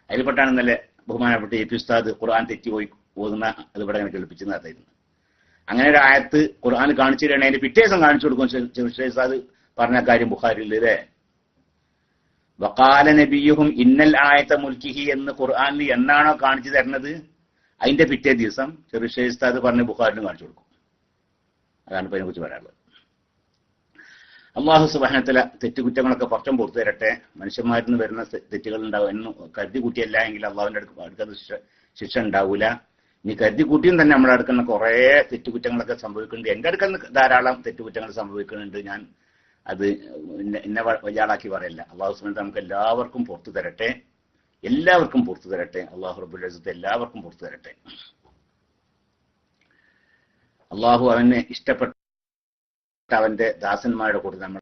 അതിൽപ്പെട്ടാണ് ഇന്നലെ ബഹുമാനപ്പെട്ട എ പി ഉസ്താദ് ഖുർആൻ തെറ്റി പോയി ഓതുന്ന അത് ഇവിടെ അങ്ങനെ കേൾപ്പിച്ചു നടത്തായിരുന്നു. അങ്ങനെ ഒരു ആയത്ത് ഖുർആൻ കാണിച്ചു തരണേ, അതിന്റെ പിറ്റേ ദിവസം കാണിച്ചു കൊടുക്കും. ചെറുശ്ശേരി ഉസ്താദ് പറഞ്ഞ കാര്യം ബുഖാരിയിൽ അല്ലേ, വഖാല നബിയുഹും ഇന്നൽ ആയത്തെ മുൽക്കിഹി എന്ന് ഖുർആനിൽ എന്നാണോ കാണിച്ചു തരുന്നത് അതിന്റെ പിറ്റേ ദിവസം ചെറുശ്ശേരി ഉസ്താദ് പറഞ്ഞ ബുഖാരിലും കാണിച്ചു കൊടുക്കും. അതാണ് ഇപ്പൊ അതിനെ കുറിച്ച് പറയാനുള്ളത്. അള്ളാഹു സുബ്ഹാനഹു വ തആല തെറ്റുകുറ്റങ്ങളൊക്കെ കുറച്ചും പുറത്തു തരട്ടെ. മനുഷ്യന്മാരിൽ നിന്ന് വരുന്ന തെറ്റുകൾ ഉണ്ടാവും എന്ന് കരുതി കൂട്ടിയല്ല എങ്കിൽ അള്ളാഹുവിന്റെ അടുക്കുന്ന ശിക്ഷ ഉണ്ടാവൂല. ഇനി കരുതി കൂട്ടിയും തന്നെ നമ്മുടെ അടുക്കുന്ന കുറെ തെറ്റുകുറ്റങ്ങളൊക്കെ സംഭവിക്കുന്നുണ്ട്. എന്റെ അടുക്കുന്ന ധാരാളം തെറ്റുകുറ്റങ്ങൾ സംഭവിക്കുന്നുണ്ട്. ഞാൻ അത് എന്നെ വലിയ ആളാക്കി പറയല്ല. അള്ളാഹു സുബ്ഹാനഹു വ തആല നമുക്ക് എല്ലാവർക്കും പുറത്തു തരട്ടെ. അള്ളാഹു റബ്ബുൽ ഇസ്സത്ത് എല്ലാവർക്കും പുറത്തു തരട്ടെ. അള്ളാഹു അവനെ ഇഷ്ടപ്പെട്ട അവന്റെ ദാസന്മാരുടെ കൂടെ നമ്മൾ